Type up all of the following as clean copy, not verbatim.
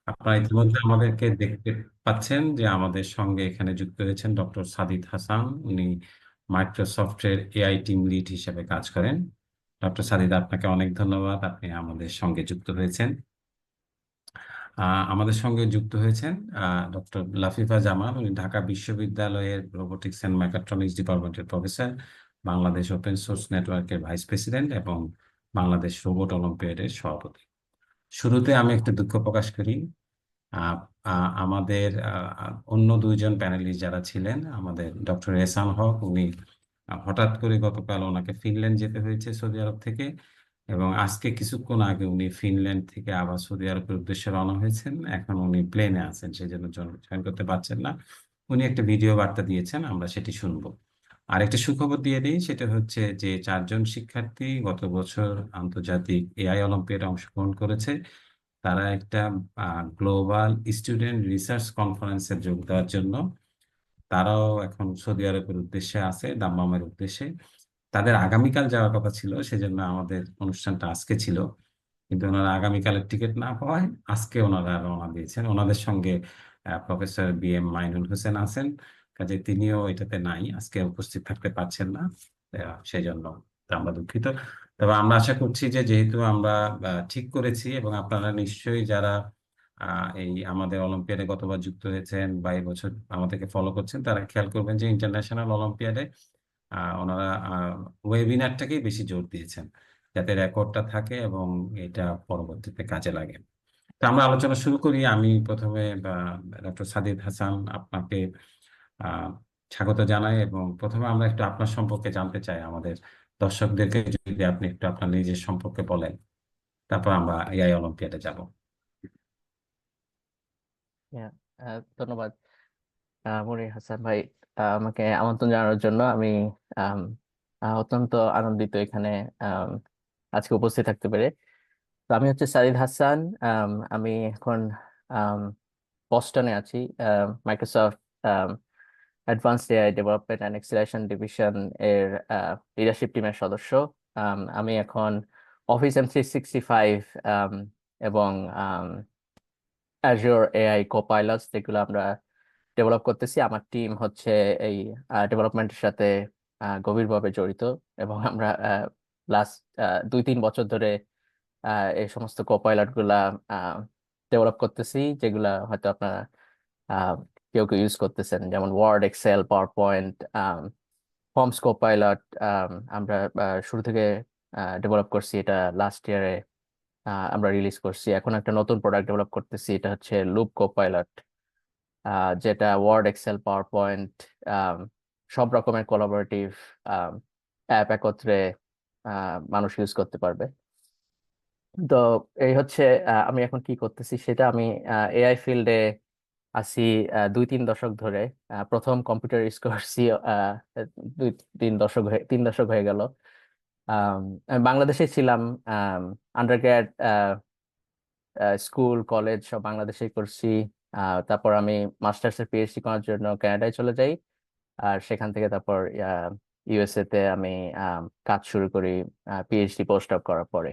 আপনারা ইতিমধ্যে আমাদেরকে দেখতে পাচ্ছেন যে আমাদের সঙ্গে এখানে যুক্ত হয়েছেন ডক্টর সাদিদ হাসান। উনি মাইক্রোসফটের এআই টিম লিড হিসেবে কাজ করেন। ডক্টর সাদিদ, আপনাকে অনেক ধন্যবাদ, আপনি আমাদের সঙ্গে যুক্ত হয়েছেন। আমাদের সঙ্গে যুক্ত হয়েছেন ডক্টর লাফিফা জামান। উনি ঢাকা বিশ্ববিদ্যালয়ের রোবোটিক্স অ্যান্ড মেকাট্রনিক্স ডিপার্টমেন্টের প্রফেসর, বাংলাদেশ ওপেন সোর্স নেটওয়ার্কের ভাইস প্রেসিডেন্ট এবং বাংলাদেশ রোবট অলিম্পিয়াডের সভাপতি। শুরুতে আমি একটু দুঃখ প্রকাশ করি। আহ, আমাদের অন্য দুইজন প্যানেলিস্ট যারা ছিলেন, আমাদের ডক্টর এহসান হক, উনি হঠাৎ করে গতকাল ওনাকে ফিনল্যান্ড যেতে হয়েছে সৌদি আরব থেকে, এবং আজকে কিছুক্ষণ আগে উনি ফিনল্যান্ড থেকে আবার সৌদি আরবের উদ্দেশ্যে রওনা হয়েছেন। এখন উনি প্লেনে আছেন, সেই জন্য জয়েন করতে পারছেন না। উনি একটা ভিডিও বার্তা দিয়েছেন, আমরা সেটি শুনবো। আর একটা সুখবর দিয়ে দিই, সেটা হচ্ছে যে 4জন শিক্ষার্থী গত বছর আন্তর্জাতিক এআই অলিম্পিয়াডে অংশগ্রহণ করেছে। তারা একটা গ্লোবাল স্টুডেন্ট রিসার্চ কনফারেন্সে যোগ দেওয়ার জন্য তারাও এখন সৌদি আরবের উদ্দেশ্যে আছে, দাম্মামের উদ্দেশ্যে। তাদের আগামীকাল যাওয়ার কথা ছিল, সেজন্য আমাদের অনুষ্ঠানটা আজকে ছিল, কিন্তু ওনারা আগামীকালের টিকিট না পাওয়ায় আজকে ওনারা রওনা দিয়েছেন। ওনাদের সঙ্গে প্রফেসর বি এম হোসেন আছেন, কাজে তিনিও এটাতে নাই, আজকে উপস্থিত থাকতে পারছেন না। সেই জন্য আমরা দুঃখিত। তবে আমরা আশা করছি যে যেহেতু আমরা ঠিক করেছি, এবং আপনারা নিশ্চয়ই যারা এই আমাদের অলিম্পিয়াডে গতবার যুক্ত হয়েছেন বা এই বছর আমাদেরকে ফলো করছেন, তারা খেয়াল করবেন যে ইন্টারন্যাশনাল অলিম্পিয়াডে ওনারা ওয়েবিনারটাকেই বেশি জোর দিয়েছেন, যাতে রেকর্ডটা থাকে এবং এটা পরবর্তীতে কাজে লাগে। তো আমরা আলোচনা শুরু করি। আমি প্রথমে ডক্টর সাদিদ হাসান, আপনাকে আহ, স্বাগত জানাই, এবং প্রথমে আমরা একটু আপনার সম্পর্কে জানতে চাই। আমাদের দর্শকদেরকে যদি আপনি একটু আপনার নিজের সম্পর্কে বলেন, তারপর আমরা এআই অলিম্পিয়াডে যাব। হ্যাঁ, ধন্যবাদ মনির হাসান ভাই, আমাকে আমন্ত্রণ জানানোর জন্য। আমি আম, অত্যন্ত আনন্দিত এখানে আম, আজকে উপস্থিত থাকতে পেরে। তো আমি হচ্ছে সারিদ হাসান। আমি এখন আম, বস্টনে আছি। Microsoft advanced AI development and acceleration division এর লিডারশিপ টিমের সদস্য। আমি এখন অফিস M365 এবং অ্যাজুর এআই কোপাইলটস, যেগুলো আমরা ডেভেলপ করতেছি। আমার টিম হচ্ছে এই ডেভেলপমেন্টের সাথে গভীরভাবে জড়িত, এবং আমরা লাস্ট 2-3 বছর ধরে এই সমস্ত কোপাইলট গুলা ডেভেলপ করতেছি, যেগুলা হয়তো আপনারা আহ, কেউ কেউ ইউজ করতেছেন, যেমন Word, Excel, PowerPoint, Forms Copilot. আমরা শুরু থেকে ডেভেলপ করছি, এটা লাস্ট ইয়ারে আমরা রিলিজ করছি। এখন একটা নতুন প্রোডাক্ট ডেভেলপ করতেছি, এটা হচ্ছে লুপ কোপাইলট, যেটা ওয়ার্ড, এক্সেল, পাওয়ার পয়েন্ট, সব রকমের কোলাবোরেটিভ অ্যাপ একত্রে মানুষ ইউজ করতে পারবে। তো এই হচ্ছে আমি এখন কি করতেছি সেটা। আমি এআই ফিল্ডে আছি 2-3 দশক ধরে। প্রথম কম্পিউটার ইউজ করছি 3 দশক হয়ে গেল। আমি বাংলাদেশে ছিলাম। আন্ডারগ্র্যাড, স্কুল, কলেজ সব বাংলাদেশেই করছি। তারপর আমি মাস্টার্স এর পিএইচডি করার জন্য কানাডায় চলে যাই। আর সেখান থেকে তারপর ইউএসএ তে আমি কাজ শুরু করি পিএইচডি পোস্ট ডক করার পরে।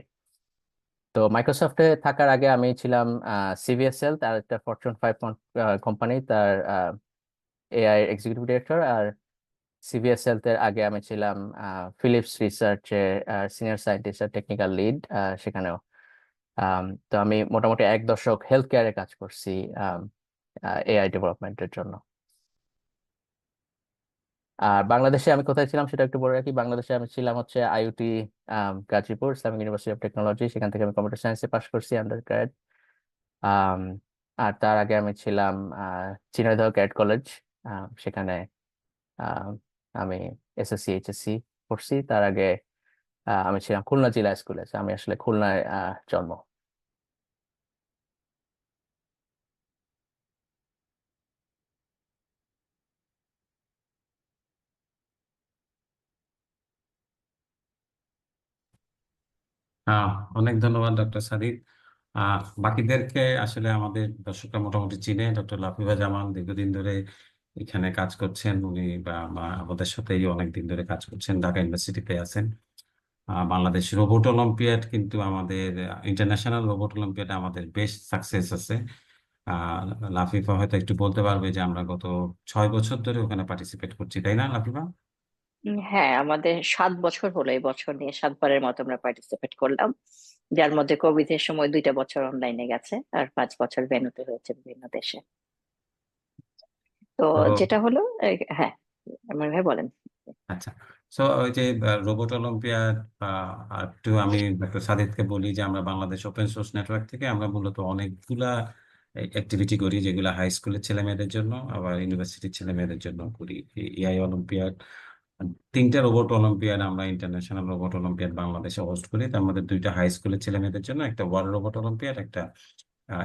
তো মাইক্রোসফটে থাকার আগে আমি ছিলাম সিভিএসএল, তার একটা ফরচুন 5 কোম্পানি, তার এআই এক্সিকিউটিভ ডিরেক্টর। আর সিভিএসএল এর আগে আমি ছিলাম Philips রিসার্চে senior scientist are technical lead, সেখানেও। তো আমি মোটামুটি 1 দশক হেলথ কেয়ারে কাজ করছি এআই ডেভেলপমেন্টের জন্য। আর বাংলাদেশে আমি কোথায় ছিলাম সেটা একটু বলে রাখি। বাংলাদেশে আমি ছিলাম হচ্ছে IUT Gazipur, Islamic university of technology. সেখান থেকে আমি কম্পিউটার সায়েন্সে পাশ করছি আন্ডার গ্র্যাড। আর তার আগে আমি ছিলাম ঝিনাইদহ ক্যাড কলেজ, সেখানে আহ, আমি এসএসসি এইচএসসি পড়ছি। তার আগে আমি ছিলাম খুলনা জিলা স্কুলে। আমি আসলে খুলনায় জন্ম। আহ অনেক ধন্যবাদ ডক্টর সাদিক। বাকিদেরকে আসলে আমাদের দর্শকরা মোটামুটি চিনে। ডক্টর লাফিফা জামান দীর্ঘদিন ধরে এখানে কাজ করছেন উনি, বা আমাদের সাথেই অনেক দিন ধরে কাজ করছেন, ঢাকা ইউনিভার্সিটিতে আছেন। বাংলাদেশ রোবট অলিম্পিয়াড কিন্তু আমাদের ইন্টারন্যাশনাল রোবট অলিম্পিয়াডে আমাদের বেশ সাকসেস আছে। আহ লাফিফা হয়তো একটু বলতে পারবে যে আমরা গত 6 বছর ধরে ওখানে পার্টিসিপেট করছি, তাই না লাফিফা? হ্যাঁ, আমাদের 7 বছর হলো, এই বছর নিয়ে 7বারের মতো আমরা পার্টিসিপেট করলাম, যার মধ্যে কোভিড এর সময় 2টা বছর অনলাইনে গেছে আর 5 বছর ভেন্যুতে হয়েছে বিভিন্ন দেশে। তো তো যেটা হলো হ্যাঁ, আমার ভাই বলেন। আচ্ছা, সো ওই যে রোবট অলিম্পিয়াড বা আর একটু আমি ডক্টর সাদিদকে বলি যে আমরা বাংলাদেশ ওপেন সোর্স নেটওয়ার্ক থেকে আমরা মূলত অনেকগুলা অ্যাক্টিভিটি করি, যেগুলো হাই স্কুলের ছেলে মেয়েদের জন্য আবার ইউনিভার্সিটির ছেলে মেয়েদের জন্য করি। এআই অলিম্পিয়াড, 3টা রোবট অলিম্পিয়াড, আমরা ইন্টারন্যাশনাল রোবট অলিম্পিয়াড বাংলাদেশে হোস্ট করি। তার মধ্যে 2টা হাই স্কুলের ছেলে মেয়েদের জন্য, একটা ওয়ার্ল্ড রোবট অলিম্পিয়াড, একটা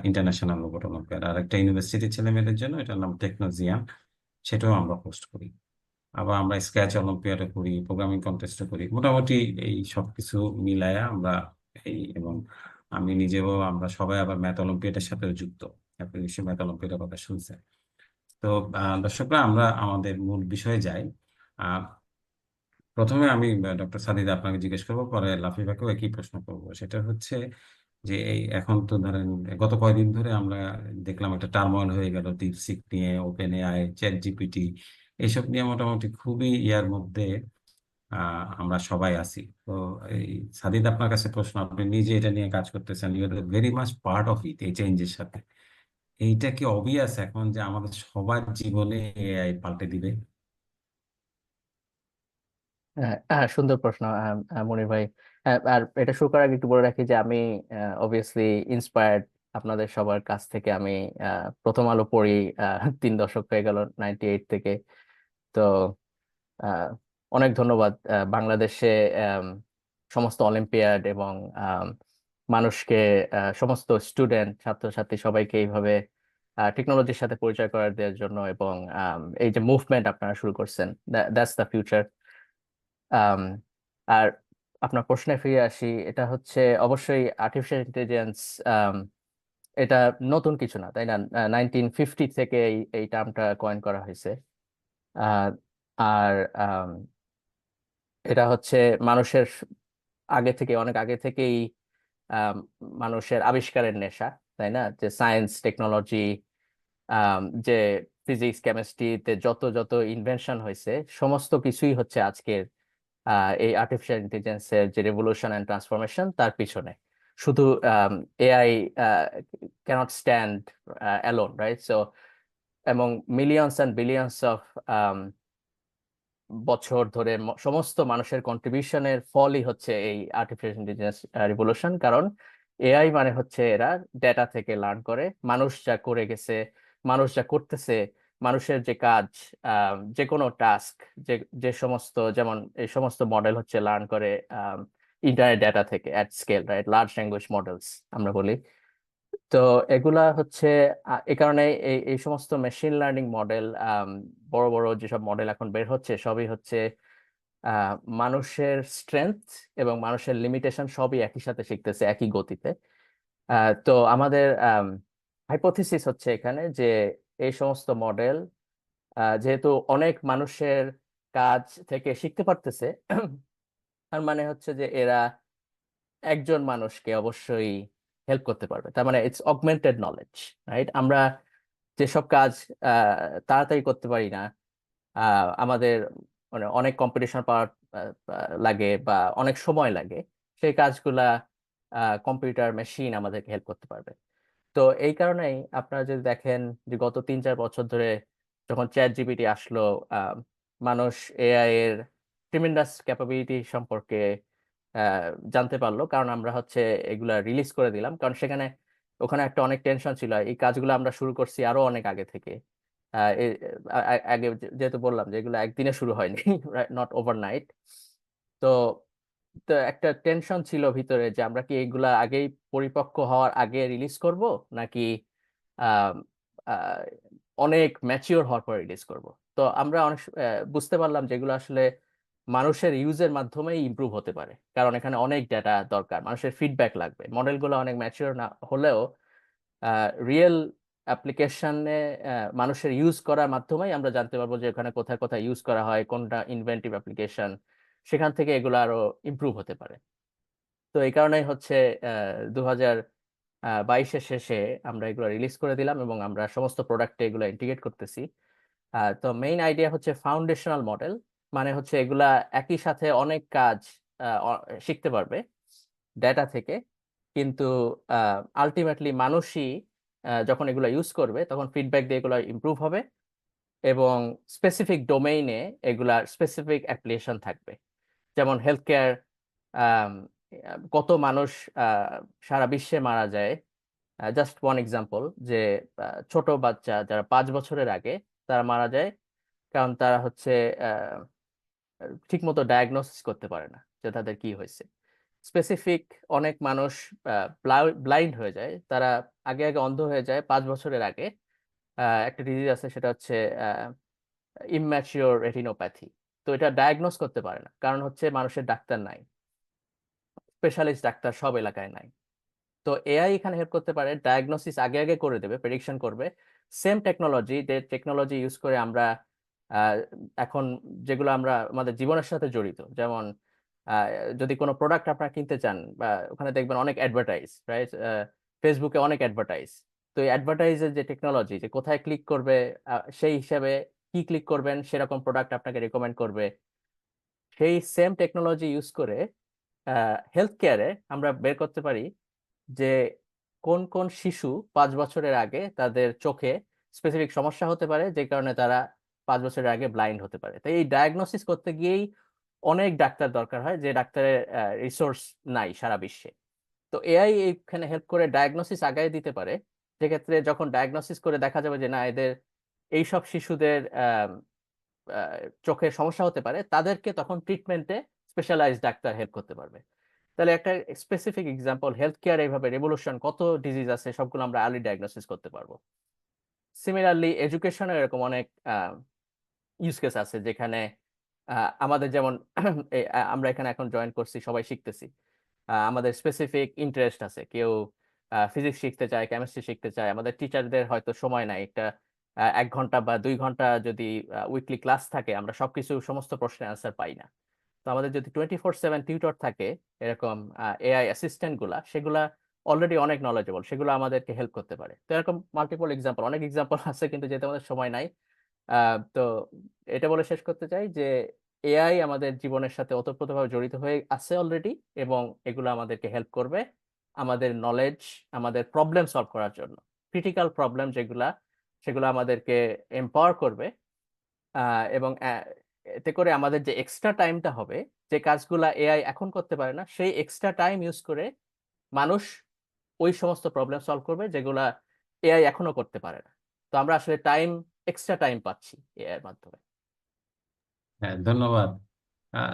ইন্টারন্যাশনাল রোবট অলিম্পিয়াড, আর একটা ইউনিভার্সিটির ছেলে মেয়েদের জন্য, এটার নাম টেকনোজিয়াম, সেটাও আমরা হোস্ট করি। আবার আমরা স্ক্র্যাচ অলিম্পিয়াডও করি, প্রোগ্রামিং কন্টেস্টও করি। মোটামুটি এই সব কিছু মিলায়া আমরা এবং আমি নিজেও, আমরা সবাই আবার ম্যাথ অলিম্পিয়াডের সাথেও যুক্ত। আপনি নিশ্চয়ই ম্যাথ অলিম্পিয়াডের কথা শুনছেন। তো দর্শকরা, আমরা আমাদের মূল বিষয়ে যাই। আহ, প্রথমে আমি ডক্টর সাদিদ আপনাকে জিজ্ঞেস করবো, পরে লাফিফাকেও একই প্রশ্ন করবো। সেটা হচ্ছে যে এই এখন তো ধরেন গত কয়দিন ধরে আমরা দেখলাম একটা টার্মোইল হয়ে গেল ডিপসিক নিয়ে, ওপেন এআই, চ্যাট জিপিটি, এইসব নিয়ে মোটামুটি খুবই ইয়ার মধ্যে আমরা সবাই আছি। তো এই সাদিদ, আপনার কাছে প্রশ্ন, আপনি নিজে এটা নিয়ে কাজ করতেছেন, you are very much part of it, এই চেঞ্জের সাথে। এইটা কি অবভিয়াস এখন যে আমাদের সবার জীবনে এআই পাল্টে দিবে? হ্যাঁ, হ্যাঁ, সুন্দর প্রশ্ন মনির ভাই। আর এটা শুরু করার আগে একটু বলে রাখি যে আমি অবভিয়াসলি ইন্সপায়ার্ড আপনাদের সবার কাছ থেকে। আমি প্রথম আলো পড়ি 3 দশক হয়ে গেল, 98 থেকে। তো আহ, অনেক ধন্যবাদ বাংলাদেশে আম, সমস্ত অলিম্পিয়াড এবং আম, মানুষকে, সমস্ত স্টুডেন্ট ছাত্রছাত্রী সবাইকে এইভাবে টেকনোলজির সাথে পরিচয় করার দেওয়ার জন্য, এবং এই যে মুভমেন্ট আপনারা শুরু করছেন, দ্যাটস দ্য ফিউচার। আম, আর আপনার প্রশ্নে ফিরে আসি, এটা হচ্ছে অবশ্যই আর্টিফিশিয়াল ইন্টেলিজেন্স। এটা নতুন কিছু না, তাই না? 1950 থেকে এই টার্মটা কয়েন করা হয়েছে। আহ, আর এটা হচ্ছে মানুষের আগে থেকে, অনেক আগে থেকেই আম, মানুষের আবিষ্কারের নেশা, তাই না? যে সায়েন্স টেকনোলজি, যে ফিজিক্স কেমিস্ট্রিতে যত যত ইনভেনশন হয়েছে, সমস্ত কিছুই হচ্ছে আজকের এই আর্টিফিশিয়াল ইন্টেলিজেন্সের যে রেভলিউশন এন্ড ট্রান্সফরমেশন তার পিছনে। শুধু AI cannot stand alone, right? So এবং মিলিয়নস অ্যান্ড বিলিয়নস অফ বছর ধরে সমস্ত মানুষের কন্ট্রিবিউশনের ফলই হচ্ছে এই আর্টিফিশিয়াল ইন্টেলিজেন্স রিভলিউশন। কারণ এআই মানে হচ্ছে এরা ডেটা থেকে লার্ন করে, মানুষ যা করে গেছে, মানুষ যা করতেছে, মানুষের যে কাজ, যে কোনো টাস্ক, যে যে সমস্ত, যেমন এই সমস্ত মডেল হচ্ছে লার্ন করে ইন্টারনেট ডেটা থেকে at scale, right? Large language models আমরা বলি। তো এগুলা হচ্ছে এ কারণে এই এই সমস্ত মেশিন লার্নিং মডেল, বড় বড় যেসব মডেল এখন বের হচ্ছে, সবই হচ্ছে আহ, মানুষের স্ট্রেংথ এবং মানুষের লিমিটেশন সবই একই সাথে শিখতেছে একই গতিতে। তো আমাদের হাইপোথিসিস হচ্ছে এখানে যে এই সমস্ত মডেল যেহেতু অনেক মানুষের কাজ থেকে শিখতে পারতেছে, তার মানে হচ্ছে যে এরা একজন মানুষকে অবশ্যই হেল্প করতে পারবে। তার মানে ইটস অগমেন্টেড নলেজ, রাইট? আমরা যেসব কাজ তাড়াতাড়ি করতে পারি না, আমাদের মানে অনেক কম্পিটিশন পাওয়ার লাগে বা অনেক সময় লাগে, সেই কাজগুলা কম্পিউটার মেশিন আমাদেরকে হেল্প করতে পারবে। তো এই কারণেই আপনারা যদি দেখেন যে গত 3-4 বছর ধরে যখন চ্যাট জিপিটি আসলো, আহ, মানুষ এআই এর ট্রিমেন্ডাস ক্যাপাবিলিটি সম্পর্কে জানতে পারলো, কারণ আমরা হচ্ছে এগুলা রিলিজ করে দিলাম। কারণ সেখানে, ওখানে একটা অনেক টেনশন ছিল। এই কাজগুলো আমরা শুরু করছি আরো অনেক আগে থেকে। আগে যেহেতু বললাম যে এগুলো একদিনে শুরু হয়নি, নট ওভারনাইট। তো তো একটা টেনশন ছিল ভিতরে যে আমরা কি এগুলা আগেই পরিপক্ক হওয়ার আগে রিলিজ করব, নাকি আহ, আহ, অনেক ম্যাচিওর হওয়ার পর রিলিজ করব। তো আমরা অনেক বুঝতে পারলাম যেগুলো আসলে মানুষের ইউজের মাধ্যমেই ইমপ্রুভ হতে পারে, কারণ এখানে অনেক ডেটা দরকার, মানুষের ফিডব্যাক লাগবে। মডেলগুলো অনেক ম্যাচিওর না হলেও রিয়েল অ্যাপ্লিকেশনে মানুষের ইউজ করার মাধ্যমেই আমরা জানতে পারবো যে ওখানে কোথায় কোথায় ইউজ করা হয়, কোনটা ইনভেন্টিভ অ্যাপ্লিকেশন, সেখান থেকে এগুলো আরো ইমপ্রুভ হতে পারে। তো এই কারণেই হচ্ছে 22-এর শেষে আমরা এগুলো রিলিজ করে দিলাম এবং আমরা সমস্ত প্রোডাক্টে এগুলো ইন্টিগ্রেট করতেছি। তো মেইন আইডিয়া হচ্ছে ফাউন্ডেশনাল মডেল, মানে হচ্ছে এগুলা একই সাথে অনেক কাজ শিখতে পারবে ডেটা থেকে, কিন্তু আলটিমেটলি মানুষই যখন এগুলো ইউজ করবে তখন ফিডব্যাক দিয়ে এগুলো ইমপ্রুভ হবে এবং স্পেসিফিক ডোমেইনে এগুলার স্পেসিফিক অ্যাপ্লিকেশন থাকবে। যেমন হেলথ কেয়ার, কত মানুষ সারা বিশ্বে মারা যায়, জাস্ট ওয়ান এক্সাম্পল, যে ছোট বাচ্চা যারা 5 বছরের আগে তারা মারা যায় কারণ তারা হচ্ছে ঠিকমতো ডায়াগনোসিস করতে পারে না যে তাদের কি হয়েছে। স্পেসিফিক অনেক মানুষ ব্লাইন্ড হয়ে যায়, তারা আগে আগে অন্ধ হয়ে যায় 5 বছরের আগে। একটা ডিজিজ আছে, সেটা হচ্ছে ইম্যাচিওর রেটিনোপ্যাথি। তো এটা ডায়াগনোস করতে পারে না, কারণ হচ্ছে মানুষের ডাক্তার নাই, স্পেশালিস্ট ডাক্তার সব এলাকায় নাই। তো এআই এখানে হেল্প করতে পারে, ডায়াগনোসিস আগে আগে করে দেবে, প্রেডিকশন করবে। সেম টেকনোলজি, যে টেকনোলজি ইউজ করে আমরা এখন যেগুলো আমরা আমাদের জীবনের সাথে জড়িত, যেমন আহ, যদি কোনো প্রোডাক্ট আপনারা কিনতে চান, বা ওখানে দেখবেন অনেক অ্যাডভার্টাইজ, রাইট? ফেসবুকে অনেক অ্যাডভার্টাইজ। তো এই অ্যাডভার্টাইজের যে টেকনোলজি, যে কোথায় ক্লিক করবে সেই হিসাবে কি ক্লিক করবেন সেরকম প্রোডাক্ট আপনাকে রেকমেন্ড করবে, সেই সেম টেকনোলজি ইউজ করে হেলথ কেয়ারে আমরা বের করতে পারি যে কোন কোন শিশু 5 বছরের আগে তাদের চোখে স্পেসিফিক সমস্যা হতে পারে, যে কারণে তারা 5 বছরের আগে ব্লাইন্ড হতে পারে। তাই এই ডায়াগনোসিস করতে গিয়েই অনেক ডাক্তার দরকার হয়, যে ডাক্তারের রিসোর্স নাই সারা বিশ্বে। তো এআই এখানে হেল্প করে ডায়াগনোসিস আগায় দিতে পারে, যেক্ষেত্রে যখন ডায়াগনোসিস করে দেখা যাবে যে না, এদের এইসব শিশুদের চোখে সমস্যা হতে পারে, তাদেরকে তখন ট্রিটমেন্টে স্পেশালাইজড ডাক্তার হেল্প করতে পারবে। তাহলে একটা স্পেসিফিক এক্সাম্পল, হেলথ কেয়ার এইভাবে রেভলিউশন, কত ডিজিজ আছে সবগুলো আমরা আর্লি ডায়াগনোসিস করতে পারবো। সিমিলারলি এডুকেশনে এরকম অনেক ইউজ কেস আছে, যেখানে আমাদের যেমন আমরা এখানে এখন জয়েন করছি, সবাই শিখতেছি, আমাদের স্পেসিফিক ইন্টারেস্ট আছে, কেউ ফিজিক্স শিখতে চায়, কেমিস্ট্রি শিখতে চায়, আমাদের টিচারদের হয়তো সময় নাই, একটা 1 ঘন্টা বা 2 ঘন্টা যদি উইকলি ক্লাস থাকে, আমরা সবকিছু সমস্ত প্রশ্নের অ্যান্সার পাই না। তো আমাদের যদি 24/7 টিউটর থাকে, এরকম এআই অ্যাসিস্ট্যান্ট গুলা, সেগুলা অলরেডি অনেক নলেজেবল, সেগুলো আমাদেরকে হেল্প করতে পারে। তো এরকম মাল্টিপল এক্সাম্পল, অনেক এক্সাম্পল আছে, কিন্তু যেহেতু আমাদের সময় নাই, তো এটা বলে শেষ করতে চাই যে এআই আমাদের জীবনের সাথে ওতপ্রোতভাবে জড়িত হয়ে আছে অলরেডি, এবং এগুলো আমাদেরকে হেল্প করবে আমাদের নলেজ, আমাদের প্রবলেম সলভ করার জন্য। ক্রিটিক্যাল প্রবলেম যেগুলা, সেগুলো আমাদেরকে এম্পাওয়ার করবে, এবং এতে করে আমাদের যে এক্সট্রা টাইমটা হবে, যে কাজগুলা এআই এখন করতে পারে না, সেই এক্সট্রা টাইম ইউজ করে মানুষ ওই সমস্ত প্রবলেম সলভ করবে যেগুলা এআই এখনো করতে পারে না। তো আমরা আসলে এক্সট্রা টাইম পাচ্ছি এআই এর মাধ্যমে। হ্যাঁ, ধন্যবাদ।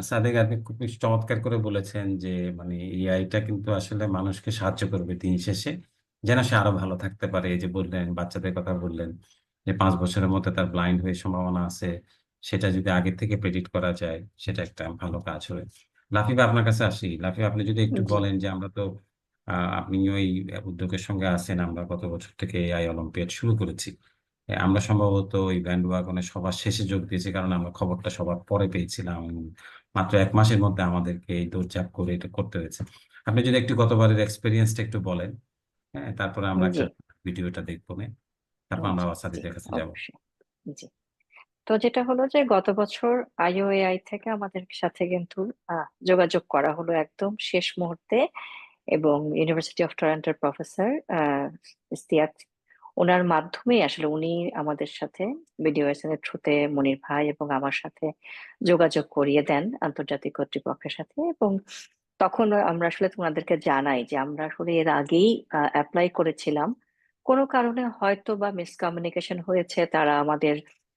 সাদেক, আপনি খুব চমৎকার করে বলেছেন যে মানে এআইটা কিন্তু আসলে মানুষকে সাহায্য করবে দিন শেষে, যেন সে আরো ভালো থাকতে পারে। এই যে বললেন, বাচ্চাদের কথা বললেন, যে 5 বছরের মধ্যে তার ব্লাইন্ড হয়ে সম্ভাবনা আছে, সেটা যদি আগে থেকে প্রেডিক্ট করা যায়, সেটা একটা ভালো কাজ হবে। লাফিবা, আপনার কাছে আসি। লাফিবা, আপনি যদি একটু জি। বলেন যে আমরা তো আপনি ওই উদ্যোগের সঙ্গে আছেন, আমরা গত বছর থেকে এআই অলিম্পিয়াড শুরু করেছি। আমরা সম্ভবত ওই ব্যান্ড ওয়াগনে সবার শেষে যোগ দিয়েছি, কারণ আমরা খবরটা সবার পরে পেয়েছিলাম। মাত্র 1 মাসের মধ্যে আমাদেরকে এই দৌড়ঝাঁপ করে এটা করতে হয়েছে। আপনি যদি একটু গতবারের এক্সপিরিয়েন্সটা একটু বলেন, হ্যাঁ, তারপরে আমরা জি। একটা ভিডিওটা দেখবো, তারপর আমরা জি। আবার জি, সাথীদের কাছে যাব। অবশ্যই। জি। তো যেটা হলো যে গত বছর আইওএআই থেকে আমাদের সাথে কিন্তু যোগাযোগ করা হলো একদম শেষ মুহূর্তে, এবং ইউনিভার্সিটি অফ টরন্টোর প্রফেসর ইস্তিয়াক, ওনার মাধ্যমেই আসলে উনি আমাদের সাথে ভিডিও এর থ্রুতে মনির ভাই এবং আমার সাথে যোগাযোগ করিয়ে দেন আন্তর্জাতিক কর্তৃপক্ষের সাথে। এবং তখন আমরা আসলে তোমাদেরকে জানাই যে আমরা আসলে এর আগেই অ্যাপ্লাই করেছিলাম, কোনো কারণে হয়তো বা মিসকমিউনিকেশন হয়েছে, তারা আমাদের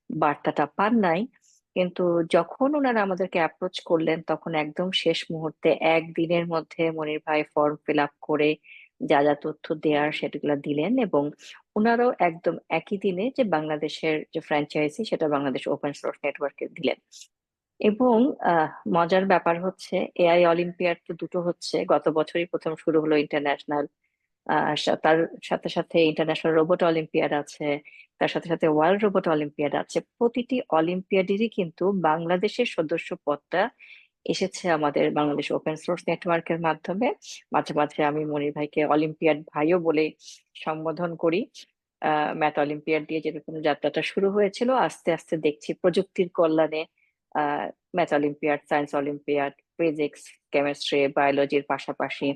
বার্তাটা পান নাই। কিন্তু যখন ওনারা আমাদেরকে অ্যাপ্রোচ করলেন, তখন একদম শেষ মুহূর্তে একদিনের মধ্যে মনির ভাই ফর্ম ফিল আপ করে যা যা তথ্য দেওয়ার সেগুলো দিলেন, এবং ওনারাও একদম একই দিনে যে বাংলাদেশের যে ফ্র্যাঞ্চাইজি, সেটা বাংলাদেশ ওপেন সোর্স নেটওয়ার্কে দিলেন। এবং মজার ব্যাপার হচ্ছে, এআই অলিম্পিয়াড তো দুটো হচ্ছে, গত বছরই প্রথম শুরু হলো ইন্টারন্যাশনাল, তার সাথে সাথে ইন্টারন্যাশনাল রোবট অলিম্পিয়াড আছে, তার সাথে সাথে ওয়ার্ল্ড রোবট অলিম্পিয়াড আছে। প্রতিটি অলিম্পিয়াডেরই কিন্তু বাংলাদেশের সদস্য পদটা এসেছে আমাদের বাংলাদেশ ওপেন সোর্স নেটওয়ার্কের মাধ্যমে। মাঝে মাঝে আমি মনির ভাইকে অলিম্পিয়াড ভাইও বলে সম্বোধন করি। ম্যাথ অলিম্পিয়াড দিয়ে যেরকম যাত্রাটা শুরু হয়েছিল, আস্তে আস্তে দেখছি প্রযুক্তির কল্যাণে math olympiad, science olympiad, physics, chemistry, বায়োলজির পাশাপাশি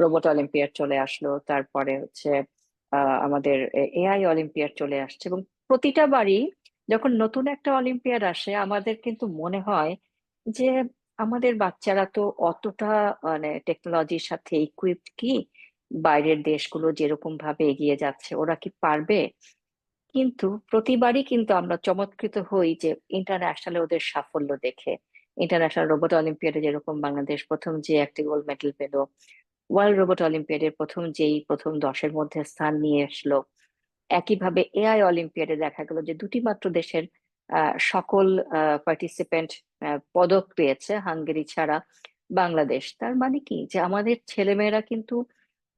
রোবট অলিম্পিয়াড চলে আসলো। তারপরে হচ্ছে আমাদের এআই অলিম্পিয়াড চলে আসছে, এবং প্রতিটা বারই যখন নতুন একটা অলিম্পিয়াড আসে আমাদের কিন্তু মনে হয় যে আমাদের বাচ্চারা তো অতটা মানে টেকনোলজির সাথে ইকুইপড কি, বাইরের দেশগুলো যেরকম ভাবে এগিয়ে যাচ্ছে ওরা কি পারবে। কিন্তু প্রতিবারই কিন্তু আমরা চমৎকৃত হই যে ইন্টারন্যাশনালে ওদের সাফল্য দেখে। ইন্টারন্যাশনাল রোবট অলিম্পিয়াডে যেরকম বাংলাদেশ প্রথম যে একটি গোল্ড মেডেল পেল, ওয়ার্ল্ড রোবট অলিম্পিয়াডের প্রথম 10-এর মধ্যে স্থান নিয়ে আসলো। একইভাবে এআই অলিম্পিয়াডে দেখা গেল যে দুটি মাত্র দেশের সকল পার্টিসিপেন্ট পদক পেয়েছে, হাঙ্গেরি ছাড়া বাংলাদেশ। তার মানে কি যে আমাদের ছেলেমেয়েরা কিন্তু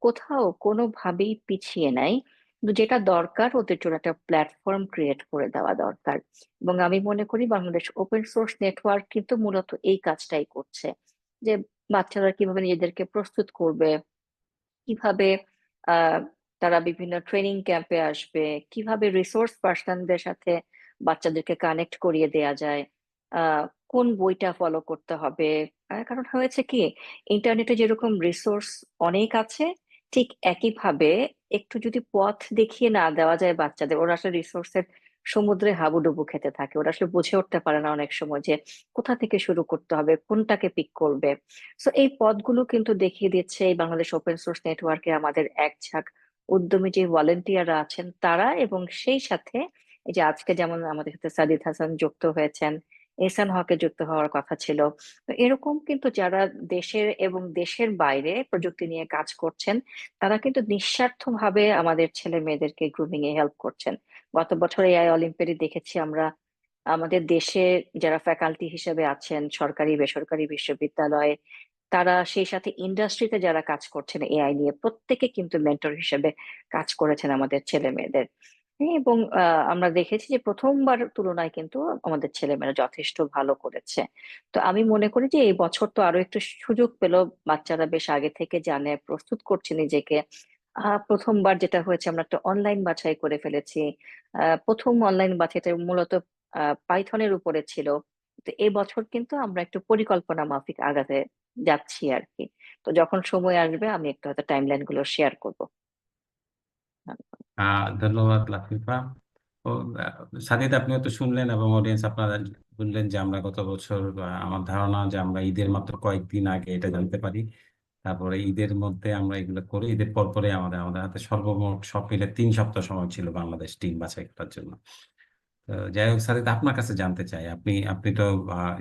কোথাও কোনোভাবেই পিছিয়ে নাই, কিন্তু যেটা দরকার ওদের জন্য একটা প্ল্যাটফর্ম ক্রিয়েট করে দেওয়া দরকার। এবং আমি মনে করি বাংলাদেশ ওপেন সোর্স নেটওয়ার্ক কিন্তু মূলত এই কাজটাই করছে, যে বাচ্চারা কিভাবে নিজেদেরকে প্রস্তুত করবে, কিভাবে আহ তারা বিভিন্ন ট্রেনিং ক্যাম্পে আসবে, কিভাবে রিসোর্স পার্সনদের সাথে বাচ্চাদেরকে কানেক্ট করিয়ে দেয়া যায়, আহ কোন বইটা ফলো করতে হবে। কারণ হয়েছে কি, ইন্টারনেটে যেরকম রিসোর্স অনেক আছে, ঠিক একইভাবে একটু যদি পথ দেখিয়ে না দেওয়া যায় বাচ্চাদের, ওরা আসলে রিসোর্সের সমুদ্রে হাবুডুবু খেতে থাকে। ওরা আসলে বুঝে উঠতে পারে না অনেক সময় যে কোথা থেকে শুরু করতে হবে, কোনটাকে পিক করবে। সো এই পথগুলো কিন্তু দেখিয়ে দিচ্ছে এই বাংলাদেশ ওপেন সোর্স নেটওয়ার্কে আমাদের এক ঝাঁক উদ্যমী যে ভলেন্টিয়াররা আছেন তারা, এবং সেই সাথে এই যে আজকে যেমন আমাদের সাথে সাদিদ হাসান যুক্ত হয়েছেন, এহসান হকে যুক্ত হওয়ার কথা ছিল। তো এরকম কিন্তু যারা দেশের এবং দেশের বাইরে প্রযুক্তি নিয়ে কাজ করছেন, তারা কিন্তু নিঃস্বার্থভাবে আমাদের ছেলে মেয়েদেরকে গ্রুমিং এ হেল্প করছেন। গত বছর এআই অলিম্পিয়াডে দেখেছি আমরা আমাদের দেশে যারা ফ্যাকাল্টি হিসেবে আছেন সরকারি বেসরকারি বিশ্ববিদ্যালয়ে, তারা সেই সাথে ইন্ডাস্ট্রিতে যারা কাজ করছেন এআই নিয়ে, প্রত্যেকে কিন্তু মেন্টর হিসেবে কাজ করেছেন আমাদের ছেলে মেয়েদের। এবং আমরা দেখেছি যে প্রথমবার তুলনায় কিন্তু আমাদের ছেলেমেয়েরা যথেষ্ট ভালো করেছে। তো আমি মনে করি যে এই বছর তো আরো একটু সুযোগ পেল, বাচ্চারা বেশ আগে থেকে জানে, প্রস্তুত করছে নিজেকে। প্রথমবার যেটা হয়েছে, আমরা একটা অনলাইন বাছাই করে ফেলেছি। প্রথম অনলাইন বাছাইটা মূলত পাইথনের উপরে ছিল। তো এই বছর কিন্তু আমরা একটু পরিকল্পনা মাফিক আগাতে যাচ্ছি আর কি। তো যখন সময় আসবে আমি একটু হয়তো টাইমলাইন গুলো শেয়ার করবো। ধন্যবাদ লাফিফা। ও সাদিদ, আপনিও তো শুনলেন এবং অডিয়েন্স আপনারা শুনলেন যে আমরা গত বছর আমার ধারণা যে আমরা ঈদের মাত্র কয়েকদিন আগে এটা জানতে পারি। তারপরে ঈদের মধ্যে আমরা এগুলো করি, ঈদের পর পরে আমাদের আমাদের হাতে সর্বমোট সব মিলে 3 সপ্তাহ সময় ছিল বাংলাদেশ টিম বাছাই করার জন্য। তো যাই হোক সাদিদ, আপনার কাছে জানতে চাই, আপনি আপনি তো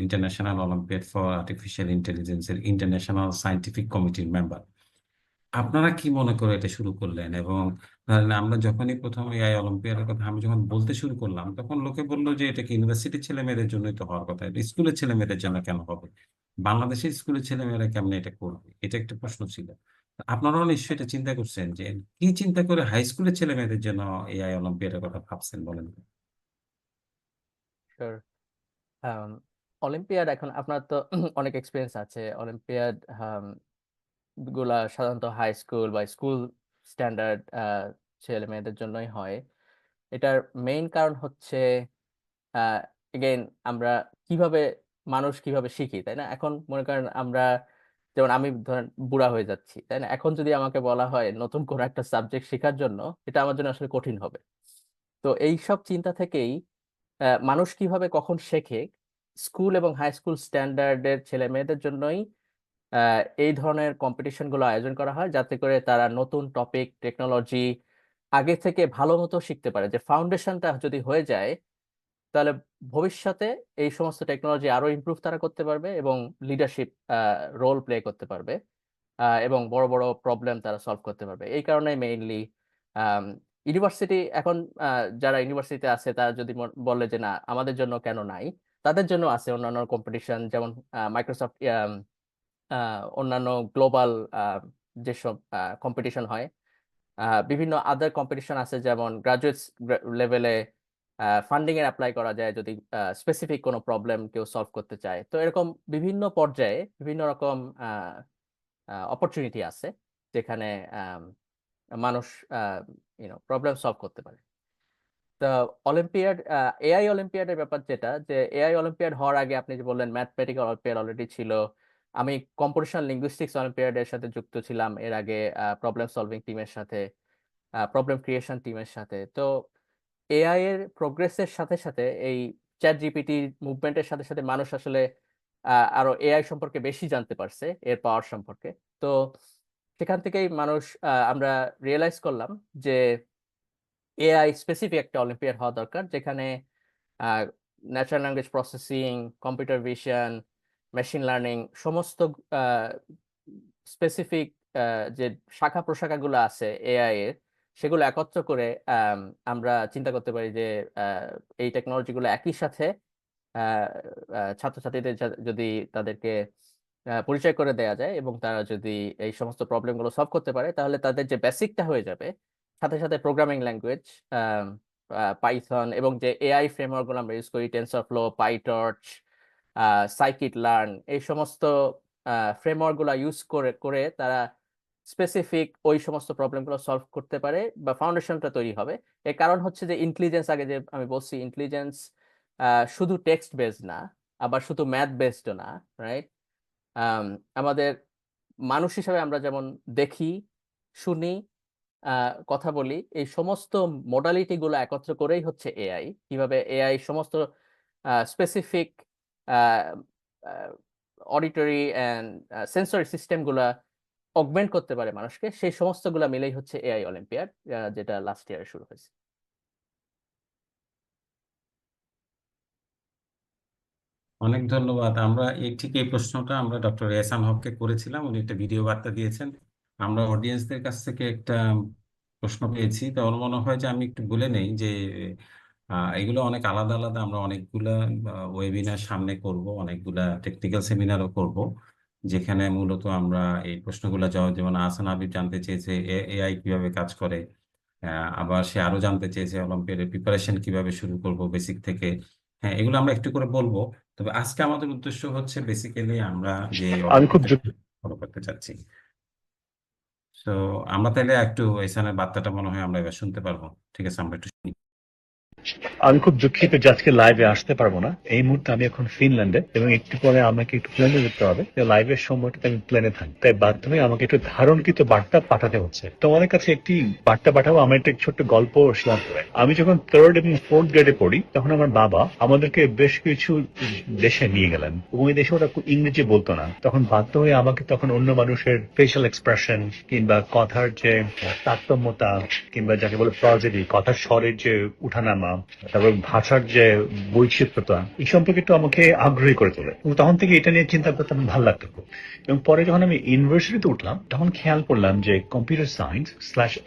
ইন্টারন্যাশনাল অলিম্পিয়াড ফর আর্টিফিশিয়াল ইন্টেলিজেন্সের ইন্টারন্যাশনাল সায়েন্টিফিক কমিটির মেম্বার। আপনারা কি মনে করে এটা শুরু করলেন? এবং ধরেন আমরা যখনই প্রথম এআই অলিম্পিয়াডের কথা আমি যখন বলতে শুরু করলাম, তখন লোকে বললো যে এটা কি ইউনিভার্সিটির ছেলে মেয়েদের জন্যই তো হওয়ার কথা, এটা স্কুলের ছেলে মেয়েদের জন্য কেন হবে? বাংলাদেশের স্কুলের ছেলে মেয়েরা কেমনে এটা করবে, এটা একটা প্রশ্ন ছিল। আপনারাও নিশ্চয়ই এটা চিন্তা করছেন যে কি চিন্তা করে হাই স্কুলের ছেলে মেয়েদের জন্য এআই অলিম্পিয়াডের কথা ভাবছেন, বলেন। Sure. অলিম্পিয়াড এখন আপনার তো অনেক এক্সপিরিয়েন্স আছে। অলিম্পিয়াড গুলা সাধারণত হাই স্কুল বা স্কুল স্ট্যান্ডার্ড ছেলে মেয়েদের জন্যই হয়। এটার মেইন কারণ হচ্ছে এগেইন আমরা কিভাবে মানুষ কিভাবে শিখি, তাই না? এখন মনে করেন আমরা, যেমন আমি ধরেন বুড়া হয়ে যাচ্ছি, তাই না? এখন যদি আমাকে বলা হয় নতুন কোন একটা সাবজেক্ট শেখার জন্য, এটা আমার জন্য আসলে কঠিন হবে। তো এই সব চিন্তা থেকেই মানুষ কিভাবে কখন শেখে, স্কুল এবং হাই স্কুল স্ট্যান্ডার্ডের ছেলে মেয়েদের জন্যই এই ধরনের কম্পিটিশন গুলো আয়োজন করা হয়, যাতে করে তারা নতুন টপিক টেকনোলজি আগে থেকে ভালো মতো শিখতে পারে। যে ফাউন্ডেশনটা যদি হয়ে যায়, তাহলে ভবিষ্যতে এই সমস্ত টেকনোলজি আরো ইমপ্রুভ তারা করতে পারবে এবং লিডারশিপ রোল প্লে করতে পারবে, এবং বড় বড় প্রবলেম তারা সলভ করতে পারবে। এই কারণে মেইনলি ইউনিভার্সিটি এখন, যারা ইউনিভার্সিটিতে আছে তারা যদি বলে যে না আমাদের জন্য কেন নাই, তাদের জন্য আছে অন্যান্য কম্পিটিশন, যেমন মাইক্রোসফট, অন্যান্য গ্লোবাল যেসব কম্পিটিশন হয়, বিভিন্ন আদার কম্পিটিশন আছে, যেমন গ্রাজুয়েট লেভেলে ফান্ডিং এর অ্যাপ্লাই করা যায় যদি স্পেসিফিক কোনো প্রবলেম কেউ সলভ করতে চায়। তো এরকম বিভিন্ন পর্যায়ে বিভিন্ন রকম অপরচুনিটি আছে যেখানে আম, মানুষ প্রবলেম সলভ করতে পারে। তো অলিম্পিয়াড, এআই অলিম্পিয়াডের ব্যাপার যেটা, যে এআই অলিম্পিয়াড হওয়ার আগে আপনি যে বললেন ম্যাথমেটিক্যাল অলিম্পিয়াড অলরেডি ছিল। আমি কম্পিউটেশনাল লিঙ্গুইস্টিক্স অলিম্পিয়াডের সাথে যুক্ত ছিলাম এর আগে, প্রবলেম সলভিং টিমের সাথে, প্রবলেম ক্রিয়েশন টিমের সাথে। তো এআই এর প্রোগ্রেসের সাথে সাথে এই চ্যাট জিপিটি মুভমেন্টের সাথে সাথে মানুষ আসলে আরো এআই সম্পর্কে বেশি জানতে পারছে, এর পাওয়ার সম্পর্কে। তো সেখান থেকেই মানুষ, আমরা রিয়েলাইজ করলাম যে এআই স্পেসিফিক একটা অলিম্পিয়াড হওয়া দরকার, যেখানে natural language processing, computer vision, machine learning সমস্ত স্পেসিফিক যে শাখা প্রশাখাগুলো আছে এআই এর, সেগুলো একত্র করে আমরা চিন্তা করতে পারি যে এই টেকনোলজিগুলো একই সাথে ছাত্রছাত্রীদের যদি তাদেরকে পরিচয় করে দেয়া যায় এবং তারা যদি এই সমস্ত প্রবলেমগুলো সলভ করতে পারে, তাহলে তাদের যে বেসিকটা হয়ে যাবে, সাথে সাথে প্রোগ্রামিং ল্যাঙ্গুয়েজ, পাইথন এবং যে এআই ফ্রেমওয়ার্কগুলো আমরা ইউজ করি, টেনসরফ্লো, পাইটর্চ, সাইকিট লার্ন, এই সমস্ত ফ্রেমওয়ার্কগুলো ইউজ করে করে তারা স্পেসিফিক ওই সমস্ত প্রবলেমগুলো সলভ করতে পারে বা ফাউন্ডেশনটা তৈরি হবে। এর কারণ হচ্ছে যে ইন্টেলিজেন্স, আগে যে আমি বলছি, ইন্টেলিজেন্স শুধু টেক্সট বেসড না, আবার শুধু ম্যাথ বেসডও না, রাইট? আমাদের মানুষ হিসাবে আমরা যেমন দেখি, শুনি, কথা বলি, এই সমস্ত মোডালিটি গুলো একত্র করেই হচ্ছে এআই। কিভাবে এআই সমস্ত specific auditory and sensory system গুলা অগমেন্ট করতে পারে মানুষকে, সেই সমস্ত গুলা মিলেই হচ্ছে এআই অলিম্পিয়াড, যেটা লাস্ট ইয়ারে শুরু হয়েছে। অনেক ধন্যবাদ। আমরা ঠিক এই প্রশ্নটা আমরা ডক্টর এহসান হককে করেছিলাম, উনি একটা ভিডিও বার্তা দিয়েছেন। আমরা অডিয়েন্সদের কাছ থেকে একটা প্রশ্ন পেয়েছি, তো আমার মনে হয় যে আমি একটু বলে নেই যে এগুলো অনেক আলাদা আলাদা। আমরা অনেকগুলা ওয়েবিনার সামনে করব, অনেকগুলা টেকনিক্যাল সেমিনারও করব, যেখানে মূলত আমরা এই প্রশ্নগুলো জবাব, যেমন আহসান হাবিব জানতে চেয়েছে এআই কিভাবে কাজ করে, আবার সে আরো জানতে চেয়েছে অলিম্পিয়াডের প্রিপারেশন কিভাবে শুরু করব বেসিক থেকে। হ্যাঁ, এগুলো আমরা একটু করে বলবো। তবে আজকে আমাদের উদ্দেশ্য হচ্ছে বেসিক্যালি আমরা যে আমি খুব ফলো করতে চাচ্ছি। তো আমরা তাহলে একটু এসানের বার্তাটা মনে হয় আমরা এবার শুনতে পারবো। ঠিক আছে, আমরা একটু শুনি। আমি খুব দুঃখিত যে আজকে লাইভে আসতে পারবো না। এই মুহূর্তে আমি এখন ফিনল্যান্ডে এবং একটু পরে আমাকে একটু প্লেনে যেতে হবে। লাইভের সময়টাতে আমি প্লেনে থাকি, তাই বাধ্য হয়ে আমাকে একটু ধারণকৃত বার্তা পাঠাতে হচ্ছে। তোমাদের কাছে একটি বার্তা পাঠাবো। আমার একটা ছোট্ট গল্প শেয়ার করে। আমি যখন 3rd এবং 4th গ্রেডে পড়ি, তখন আমার বাবা আমাদেরকে বেশ কিছু দেশে নিয়ে গেলেন এবং এই দেশে ওরা ইংরেজি বলতো না। তখন বাধ্য হয়ে আমাকে তখন অন্য মানুষের ফেশিয়াল এক্সপ্রেশন কিংবা কথার যে তারতম্যতা কিংবা যাকে বলে প্রজেডি, কথার স্বরের যে উঠানামা, তারপর ভাষার যে বৈচিত্র্যতা, এই সম্পর্কে একটু আমাকে আগ্রহী করে তোলে। এবং তখন থেকে এটা নিয়ে চিন্তা করতে আমার ভালো লাগতো খুব। এবং পরে যখন আমি ইউনিভার্সিটিতে উঠলাম, তখন খেয়াল করলাম যে কম্পিউটার সায়েন্স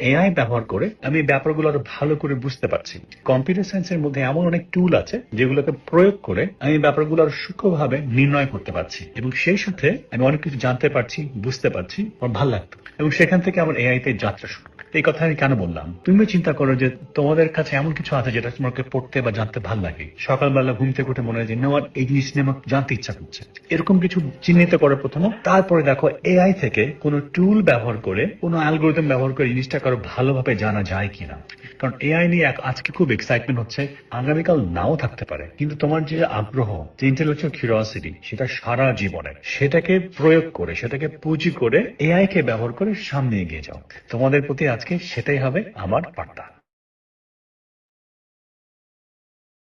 /এআই ব্যবহার করে আমি ব্যাপারগুলো আরো ভালো করে বুঝতে পারছি। কম্পিউটার সায়েন্সের মধ্যে এমন অনেক টুল আছে যেগুলোকে প্রয়োগ করে আমি ব্যাপারগুলো আরো সূক্ষ্মভাবে নির্ণয় করতে পারছি এবং সেই সাথে আমি অনেক কিছু জানতে পারছি, বুঝতে পারছি। আমার ভালো লাগতো এবং সেখান থেকে আমার এআই তে যাত্রা শুরু। এই কথা আমি কেন বললাম? তুমি চিন্তা করো যে তোমাদের কাছে এমন কিছু আছে যেটা তোমাকে পড়তে বা জানতে ভালো লাগে। সকালবেলা ঘুম থেকে উঠে মনে হয় যে আমার এই জিনিস নিয়ে আমার জানতে ইচ্ছা করছে। এরকম কিছু চিহ্নিত করো প্রথমে, তারপরে দেখো এআই থেকে কোনো টুল ব্যবহার করে, কোনো অ্যালগোরিদম ব্যবহার করে জিনিসটাকে আরো ভালোভাবে জানা যায় কিনা। কারণ এআই নিয়ে আজকে খুব এক্সাইটমেন্ট হচ্ছে, আগামীকাল নাও থাকতে পারে, কিন্তু তোমার যে আগ্রহ, যে ইন্টেলেকচুয়াল কিউরিওসিটি, সেটা সারা জীবনের, সেটাকে প্রয়োগ করে, সেটাকে পুঁজি করে এআই কে ব্যবহার করে সামনে এগিয়ে যাও। তোমাদের প্রতি আজকে সেটাই হবে আমার বার্তা।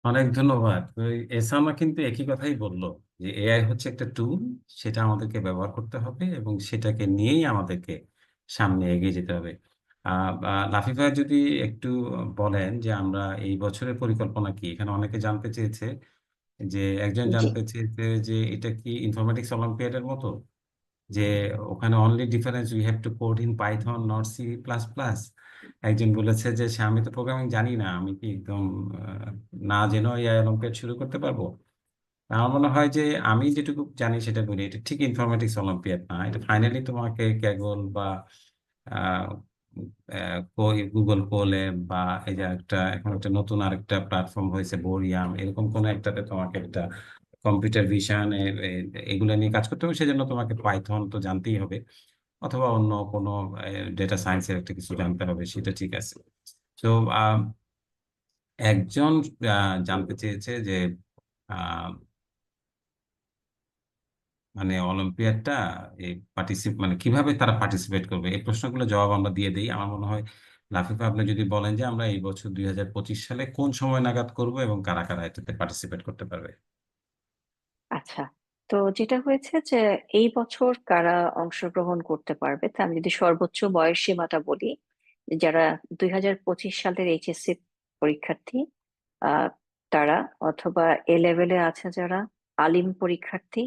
অনেক ধন্যবাদ। এসামা কিন্তু একই কথাই বললো যে এআই হচ্ছে একটা টুল, সেটা আমাদেরকে ব্যবহার করতে হবে এবং সেটাকে নিয়েই আমাদেরকে সামনে এগিয়ে যেতে হবে। লাফিফা যদি একটু বলেন যে আমরা এই বছরের পরিকল্পনা কি। এখানে অনেকে জানতে চেয়েছে, যে একজন জি, জানতে চেয়েছে যে এটা কি ইনফরমেটিক্স অলিম্পিয়াডের মতো, যে ওখানে only difference we have to code in Python not C++। একজন বলেছে যে সে আমি তো প্রোগ্রামিং জানি না, আমি কি একদম না জেনেও এই অলিম্পিয়াড শুরু করতে পারবো? আমার মনে হয় যে আমি যেটুকু জানি সেটা বলি, এটা ঠিক ইনফরমেটিক্স অলিম্পিয়াড না। এটা ফাইনালি তোমাকে ক্যাগল বা গুগল কোলে বা এই যে এখন একটা নতুন আরেকটা প্ল্যাটফর্ম হয়েছে বোরিয়াম, এরকম কোনো একটাতে তোমাকে একটা কম্পিউটার ভিশন এগুলো নিয়ে কাজ করতে হবে, সেজন্য তোমাকে পাইথন তো জানতেই হবে, অথবা অন্য কোনো ডেটা সায়েন্সের একটা কিছু জানতে হবে, সেটা ঠিক আছে। তো একজন জানতে চেয়েছে যে আহ, মানে অলিম্পিয়াডটা মানে কিভাবে তারা পার্টিসিপেট করবে, এই প্রশ্নগুলো জবাব আমরা দিয়ে দিই। আমার মনে হয় লাফিফা, আপনি যদি বলেন যে আমরা এই বছর 2025 সালে কোন সময় নাগাদ করব এবং কারা কারা এটাতে পার্টিসিপেট করতে পারবে। আচ্ছা, তো যেটা হয়েছে যে এই বছর কারা অংশগ্রহণ করতে পারবে, তা আমি যদি সর্বোচ্চ বয়স সীমাটা বলি, যারা 2025 সালের এইচএসসি পরীক্ষার্থী, আহ তারা, অথবা এ লেভেলে আছে যারা, আলিম পরীক্ষার্থী,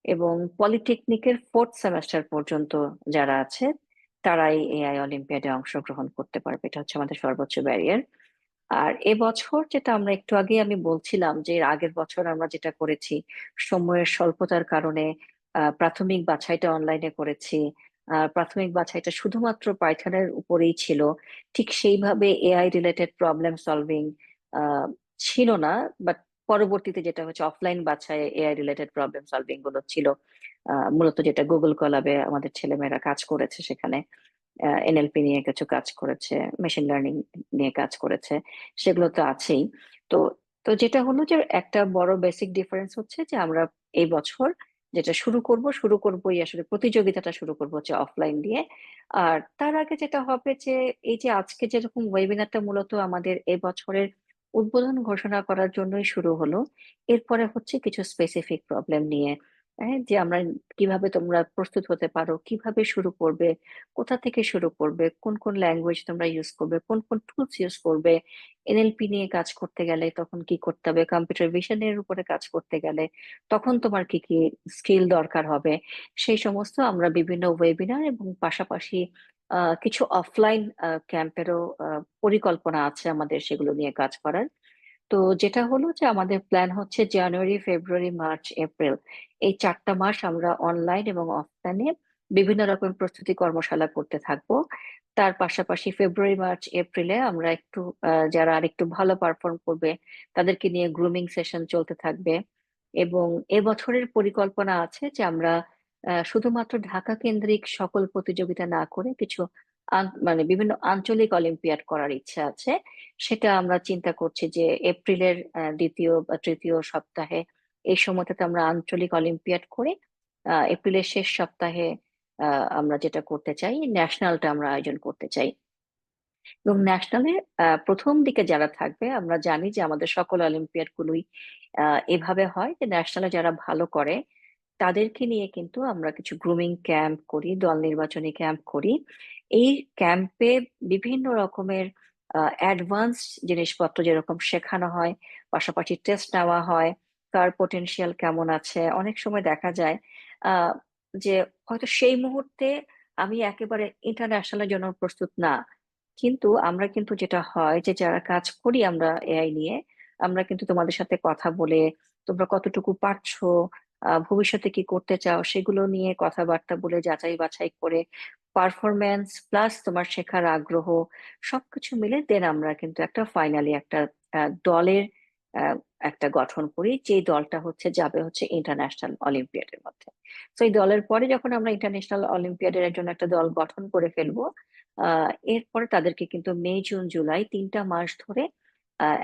এবং পলিটেকনিকের 4th সেমেস্টার পর্যন্ত যারা আছে, তারাই এআই অলিম্পিয়াডে অংশগ্রহণ করতে পারবে। এটা হচ্ছে আমাদের সর্বোচ্চ ব্যারিয়ার। আর এবছর যেটা আমরা একটু আগে আমি বলছিলাম, যে এর আগের বছর আমরা যেটা করেছি, সময়ের স্বল্পতার কারণে প্রাথমিক বাছাইটা অনলাইনে করেছি। প্রাথমিক বাছাইটা শুধুমাত্র পাইথনের উপরেই ছিল, ঠিক সেইভাবে এআই রিলেটেড প্রবলেম সলভিং ছিল না। বাট পরবর্তীতে যেটা হচ্ছে, অফলাইন বাছাই এআই রিলেটেড প্রবলেম সলভিং গুলো ছিল, মূলত যেটা গুগল কলাবে আমাদের ছেলেমেয়েরা কাজ করেছে, সেখানে এনএলপি নিয়ে কিছু কাজ করেছে, মেশিন লার্নিং নিয়ে কাজ করেছে, সেগুলো তো আছেই। তো তো যেটা হলো যে একটা বড় বেসিক ডিফারেন্স হচ্ছে যে আমরা এই বছর যেটা শুরু করবোই, আসলে প্রতিযোগিতাটা শুরু করবো হচ্ছে অফলাইন দিয়ে। আর তার আগে যেটা হবে যে, এই যে আজকে যেরকম ওয়েবিনারটা মূলত আমাদের এই বছরের উদ্বোধন ঘোষণা করার জন্যই শুরু হলো, এরপরে হচ্ছে কিছু স্পেসিফিক প্রবলেম নিয়ে, যে আমরা কিভাবে তোমরা প্রস্তুত হতে পারো, কিভাবে শুরু করবে, কোথা থেকে শুরু করবে, কোন কোন ল্যাঙ্গুয়েজ তোমরা ইউজ করবে, কোন কোন টুলস ইউজ করবে, এনএলপি নিয়ে কাজ করতে গেলে তখন কি করতে হবে, কম্পিউটার ভিশনের উপরে কাজ করতে গেলে তখন তোমার কি কি স্কিল দরকার হবে, সেই সমস্ত আমরা বিভিন্ন ওয়েবিনার এবং পাশাপাশি কিছু অফলাইন ক্যাম্পেরও পরিকল্পনা আছে আমাদের, সেগুলো নিয়ে কাজ করার। তো যেটা হলো যে আমাদের প্ল্যান হচ্ছে জানুয়ারি, ফেব্রুয়ারি, মার্চ, এপ্রিল, এই 4টা মাস আমরা অনলাইন এবং অফলাইনে বিভিন্ন রকম প্রস্তুতি কর্মশালা করতে থাকবো। তার পাশাপাশি ফেব্রুয়ারি, মার্চ, এপ্রিলে আমরা একটু যারা আরেকটু ভালো পারফর্ম করবে তাদেরকে নিয়ে গ্রুমিং সেশন চলতে থাকবে। এবং এবছরের পরিকল্পনা আছে যে আমরা শুধুমাত্র ঢাকা কেন্দ্রিক সকল প্রতিযোগিতা না করে কিছু মানে বিভিন্ন আঞ্চলিক অলিম্পিয়াড করার ইচ্ছা আছে। সেটা আমরা চিন্তা করছি যে এপ্রিলের দ্বিতীয় বা তৃতীয় সপ্তাহে, এই সময়টাতে আমরা আঞ্চলিক অলিম্পিয়াড করে এপ্রিলের শেষ সপ্তাহে আমরা যেটা করতে চাই, ন্যাশনালটা আমরা আয়োজন করতে চাই। এবং ন্যাশনালে প্রথম দিকে যারা থাকবে, আমরা জানি যে আমাদের সকল অলিম্পিয়াড গুলোই এভাবে হয় যে ন্যাশনালে যারা ভালো করে তাদেরকে নিয়ে কিন্তু আমরা কিছু গ্রুমিং ক্যাম্প করি, দল নির্বাচনী ক্যাম্প করি। এই ক্যাম্পে বিভিন্ন রকমের অ্যাডভান্স জিনিসপত্র যেরকম শেখানো হয়, পাশাপাশি টেস্ট নেওয়া হয়, কার পোটেনশিয়াল কেমন আছে। অনেক সময় দেখা যায় আহ যে হয়তো সেই মুহূর্তে আমি একেবারে ইন্টারন্যাশনালের জন্য প্রস্তুত না, কিন্তু আমরা কিন্তু যেটা হয় যে যারা কাজ করি আমরা এআই নিয়ে, আমরা কিন্তু তোমাদের সাথে কথা বলে তোমরা কতটুকু পারছো, ভবিষ্যতে কি করতে চাও, সেগুলো নিয়ে কথাবার্তা বলে যাচাই বাছাই করে পারফরম্যান্স প্লাস তোমার শেখার আগ্রহ সবকিছু মিলে দেন আমরা কিন্তু একটা ফাইনালি একটা দলের আহ, একটা গঠন করি, যে দলটা হচ্ছে যাবে হচ্ছে ইন্টারন্যাশনাল অলিম্পিয়াডের মধ্যে। তো এই দলের পরে যখন আমরা ইন্টারন্যাশনাল অলিম্পিয়াডের জন্য একটা দল গঠন করে ফেলবো, এরপরে তাদেরকে কিন্তু মে, জুন, জুলাই 3টা মাস ধরে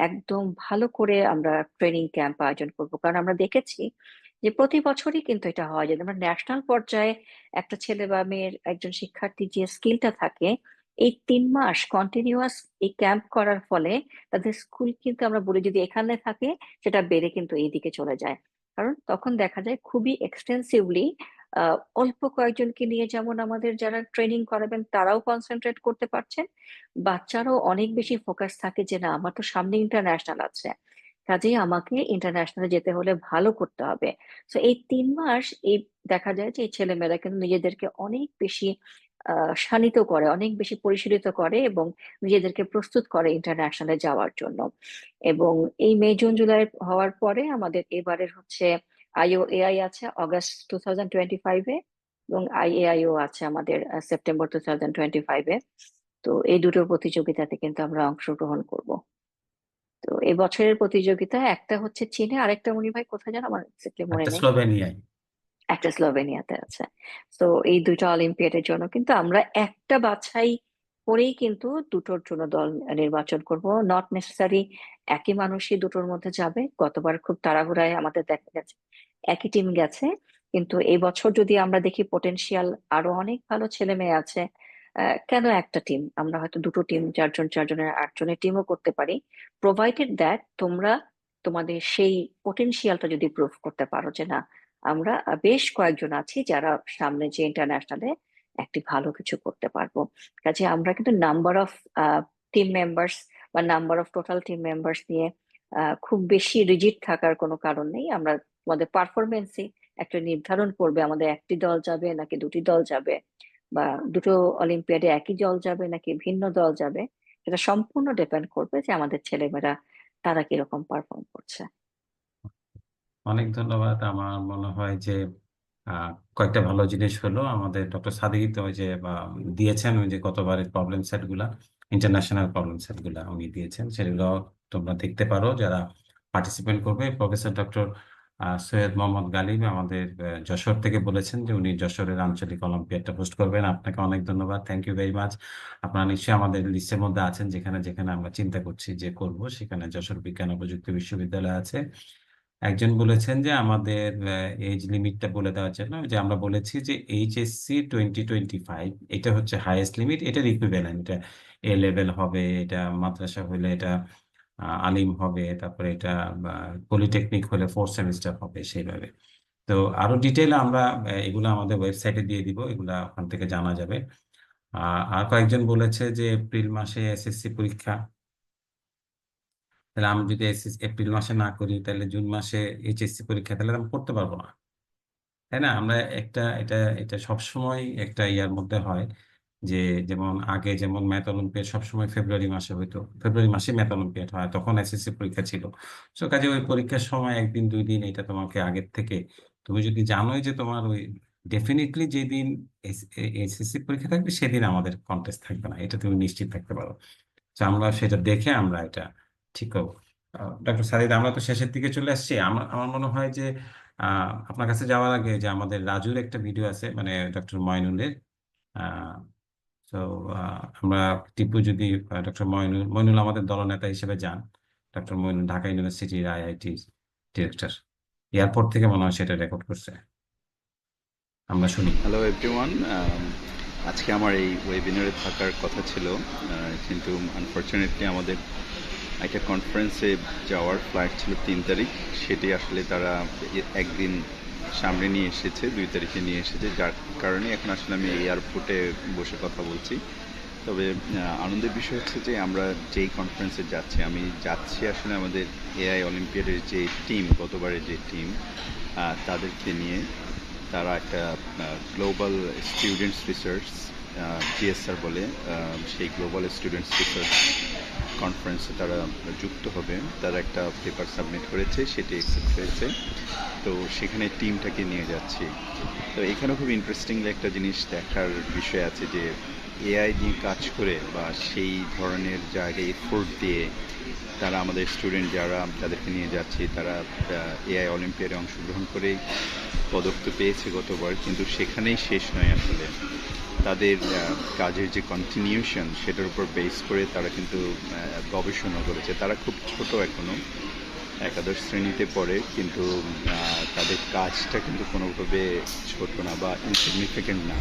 একদম ভালো করে আমরা ট্রেনিং ক্যাম্প আয়োজন করব। কারণ আমরা দেখেছি যে প্রতি বছরই কিন্তু এটা হয়, যে আমরা ন্যাশনাল পর্যায়ে একটা ছেলে বা মেয়ের একজন শিক্ষার্থী যে স্কিলটা থাকে, এই 3 মাস কন্টিনিউয়াস এই ক্যাম্প করার ফলে তাদের স্কুল কিন্তু আমরা বলি যদি এখানে থাকে, সেটা বেড়ে কিন্তু এইদিকে চলে যায়। কারণ তখন দেখা যায় খুবই এক্সটেন্সিভলি অল্প কয়েকজনকে নিয়ে যেমন আমাদের যারা ট্রেনিং করাবেন তারাও কনসেন্ট্রেট করতে পারছেন, বাচ্চারাও অনেক বেশি ফোকাস থাকে যে না আমার তো সামনে ইন্টারন্যাশনাল আছে, কাজেই আমাকে ইন্টারন্যাশনালে যেতে হলে ভালো করতে হবে। তো এই 3 মাস এই দেখা যায় যে এই ছেলেমেয়েরা কিন্তু নিজেদেরকে অনেক বেশি শানিত করে, অনেক বেশি পরিশীলিত করে এবং নিজেদেরকে প্রস্তুত করে ইন্টারন্যাশনালে যাওয়ার জন্য। এবং এই মে, জুন, জুলাই হওয়ার পরে আমাদের এবারের হচ্ছে আইওএআই আছে অগস্ট 2025-এ, এবং আইএআইও আছে আমাদের সেপ্টেম্বর 2025-এ। তো এই দুটো প্রতিযোগিতাতে কিন্তু আমরা অংশগ্রহণ করব। তো এই বছরের প্রতিযোগিতা একটা হচ্ছে চীনে, আরেকটা মনি ভাই কোথায় যেন আমার এক্স্যাক্টলি মনে একটা নেই, স্লোভেনিয়ায়। একটা স্লোভেনিয়াতে আছে। তো এই দুইটা অলিম্পিয়াডের জন্য কিন্তু আমরা একটা বাছাই করেই কিন্তু দুটোর জন্য দল নির্বাচন করব। নট নেসেসারি একই মানুষই দুটোর মধ্যে যাবে। গতবার খুব তাড়াহুড়ায় আমাদের দেখা গেছে একই টিম গেছে, কিন্তু এই বছর যদি আমরা দেখি পোটেনশিয়াল আরো অনেক ভালো ছেলে মেয়ে আছে, কেন একটা টিম, আমরা হয়তো দুটো টিম, চারজনের 8 জনের টিমও করতে পারি, প্রোভাইডেড দ্যাট তোমরা তোমাদের সেই পোটেনশিয়ালটা যদি প্রুভ করতে পারো যে না, আমরা বেশ কয়েকজন আছি যারা সামনে যে ইন্টারন্যাশনালে একটি ভালো কিছু করতে পারবো। কাজে আমরা কিন্তু নাম্বার অফ টিম মেম্বার্স বা number of total team members নিয়ে খুব বেশি রিজিড থাকার কোনো কারণ নেই। আমরা আমাদের পারফরমেন্সই একটা নির্ধারণ করবে আমাদের একটি দল যাবে নাকি দুটি দল যাবে, বা দুটো অলিম্পিয়াডে একই দল যাবে নাকি ভিন্ন দল যাবে। সেটা সম্পূর্ণ ডিপেন্ড করবে যে আমাদের ছেলেমেয়েরা তারা কিরকম পারফর্ম করছে। অনেক ধন্যবাদ। আমার মনে হয় যে কয়েকটা ভালো জিনিস হলো আমাদের ডক্টর সাদিক ওই যে দিয়েছেন, ওই যে গতবারের প্রবলেম সেট গুলা, ইন্টারন্যাশনাল প্রবলেম সেট গুলা উনি দিয়েছেন, সেগুলো তোমরা দেখতে পারো যারা পার্টিসিপেট করবে। প্রফেসর ডক্টর সৈয়দ মোহাম্মদ গালিব আমাদের যশোর থেকে বলেছেন যে উনি যশোরের আঞ্চলিক অলিম্পিয়াডটা হোস্ট করবেন। আপনাকে অনেক ধন্যবাদ, থ্যাংক ইউ ভেরি মাচ। আপনারা নিশ্চয়ই আমাদের লিস্টের মধ্যে আছেন, যেখানে যেখানে আমরা চিন্তা করছি যে করব সেখানে যশোর বিজ্ঞান ও প্রযুক্তি বিশ্ববিদ্যালয় আছে। একজন বলেছেন যে আমাদের এজ লিমিটটা বলে দেওয়ার জন্য, যে আমরা বলেছি যে এইচএসসি 2025 এটা হচ্ছে হাইয়েস্ট লিমিট, এটার ইকুইভ্যালেন্ট। এটা এ লেভেল হবে, এটা মাদ্রাসা হলে এটা আলিম হবে, তারপরে এটা পলিটেকনিক হলে 4 সেমিস্টার হবে সেইভাবে। তো আরো ডিটেল আমরা এগুলো আমাদের ওয়েবসাইটে দিয়ে দিব, এগুলা ওখান থেকে জানা যাবে। আর কয়েকজন বলেছে যে এপ্রিল মাসে এসএসসি পরীক্ষা, তাহলে আমি যদি এপ্রিল মাসে না করি তাহলে জুন মাসে এইচএসসি পরীক্ষা, তাহলে আমি করতে পারবো না, তাই না? আমরা এটা এটা সবসময় একটা ইয়ার মধ্যে হয় যে, যেমন আগে যেমন ম্যাথ অলিম্পিয়াড সবসময় ফেব্রুয়ারি মাসে হইতো, ফেব্রুয়ারি মাসে ম্যাথ অলিম্পিয়াড হয়, তখন এসএসসি পরীক্ষা ছিল। সো কাজে ওই পরীক্ষার সময় একদিন দুই দিন এটা তোমাকে আগের থেকে, তুমি যদি জানোই যে তোমার ওই ডেফিনেটলি যেদিন এসএসসি পরীক্ষা থাকবে সেদিন আমাদের কন্টেস্ট থাকবে না, এটা তুমি নিশ্চিত থাকতে পারো। তো আমরা সেটা দেখে আমরা এটা ঠিক করবো। ডক্টর সাদিদ, আমরা তো শেষের দিকে চলে আসছি। আমার মনে হয় যে আপনার কাছে যাওয়ার আগে যে আমাদের রাজুর একটা ভিডিও আছে, মানে ডক্টর মইনুলের। তো আমরা টিপু যদি ডক্টর মইনুল আমাদের দলনেতা হিসেবে যান, ডক্টর মইনুল ঢাকা ইউনিভার্সিটির আইআইটি ডিরেক্টর, এয়ারপোর্ট থেকে মনে হয় সেটা রেকর্ড করছে, আমরা শুনি। হ্যালো এভরিওয়ান, আজকে আমার এই ওয়েবিনারে থাকার কথা ছিল, কিন্তু আনফরচুনেটলি আমাদের একটা কনফারেন্সে যাওয়ার ফ্লাইট ছিল 3 তারিখ, সেটি আসলে তারা একদিন সামনে নিয়ে এসেছে, 2 তারিখে নিয়ে এসেছে, যার কারণে এখন আসলে আমি এয়ারপোর্টে বসে কথা বলছি। তবে আনন্দের বিষয় হচ্ছে যে আমরা যেই কনফারেন্সে যাচ্ছি, আমি যাচ্ছি আসলে আমাদের এআই অলিম্পিয়াডের যে টিম, গতবারের যে টিম, তাদেরকে নিয়ে। তারা একটা গ্লোবাল স্টুডেন্টস রিসার্চ, জিএসআর বলে, সেই গ্লোবাল স্টুডেন্টস রিসার্চ কনফারেন্সে তারা যুক্ত হবে। তারা একটা পেপার সাবমিট করেছে, সেটি অ্যাকসেপ্ট হয়েছে, তো সেখানে টিমটাকে নিয়ে যাচ্ছি। তো এখানে খুব ইন্টারেস্টিংলি একটা জিনিস দেখার বিষয় আছে যে এআই নিয়ে কাজ করে বা সেই ধরনের জায়গায় এফোর্ট দিয়ে তারা আমাদের স্টুডেন্ট যারা তাদেরকে নিয়ে যাচ্ছে, তারা এআই অলিম্পিয়াডে অংশগ্রহণ করেই পদক তো পেয়েছে গতবার, কিন্তু সেখানেই শেষ নয় আসলে। তাদের কাজের যে কন্টিনিউশন, সেটার উপর বেস করে তারা কিন্তু গবেষণা করেছে। তারা খুব ছোট এখনও, একাদশ শ্রেণীতে পড়ে, কিন্তু তাদের কাজটা কিন্তু কোনোভাবে ছোট না বা ইনসিগনিফিকেন্ট না,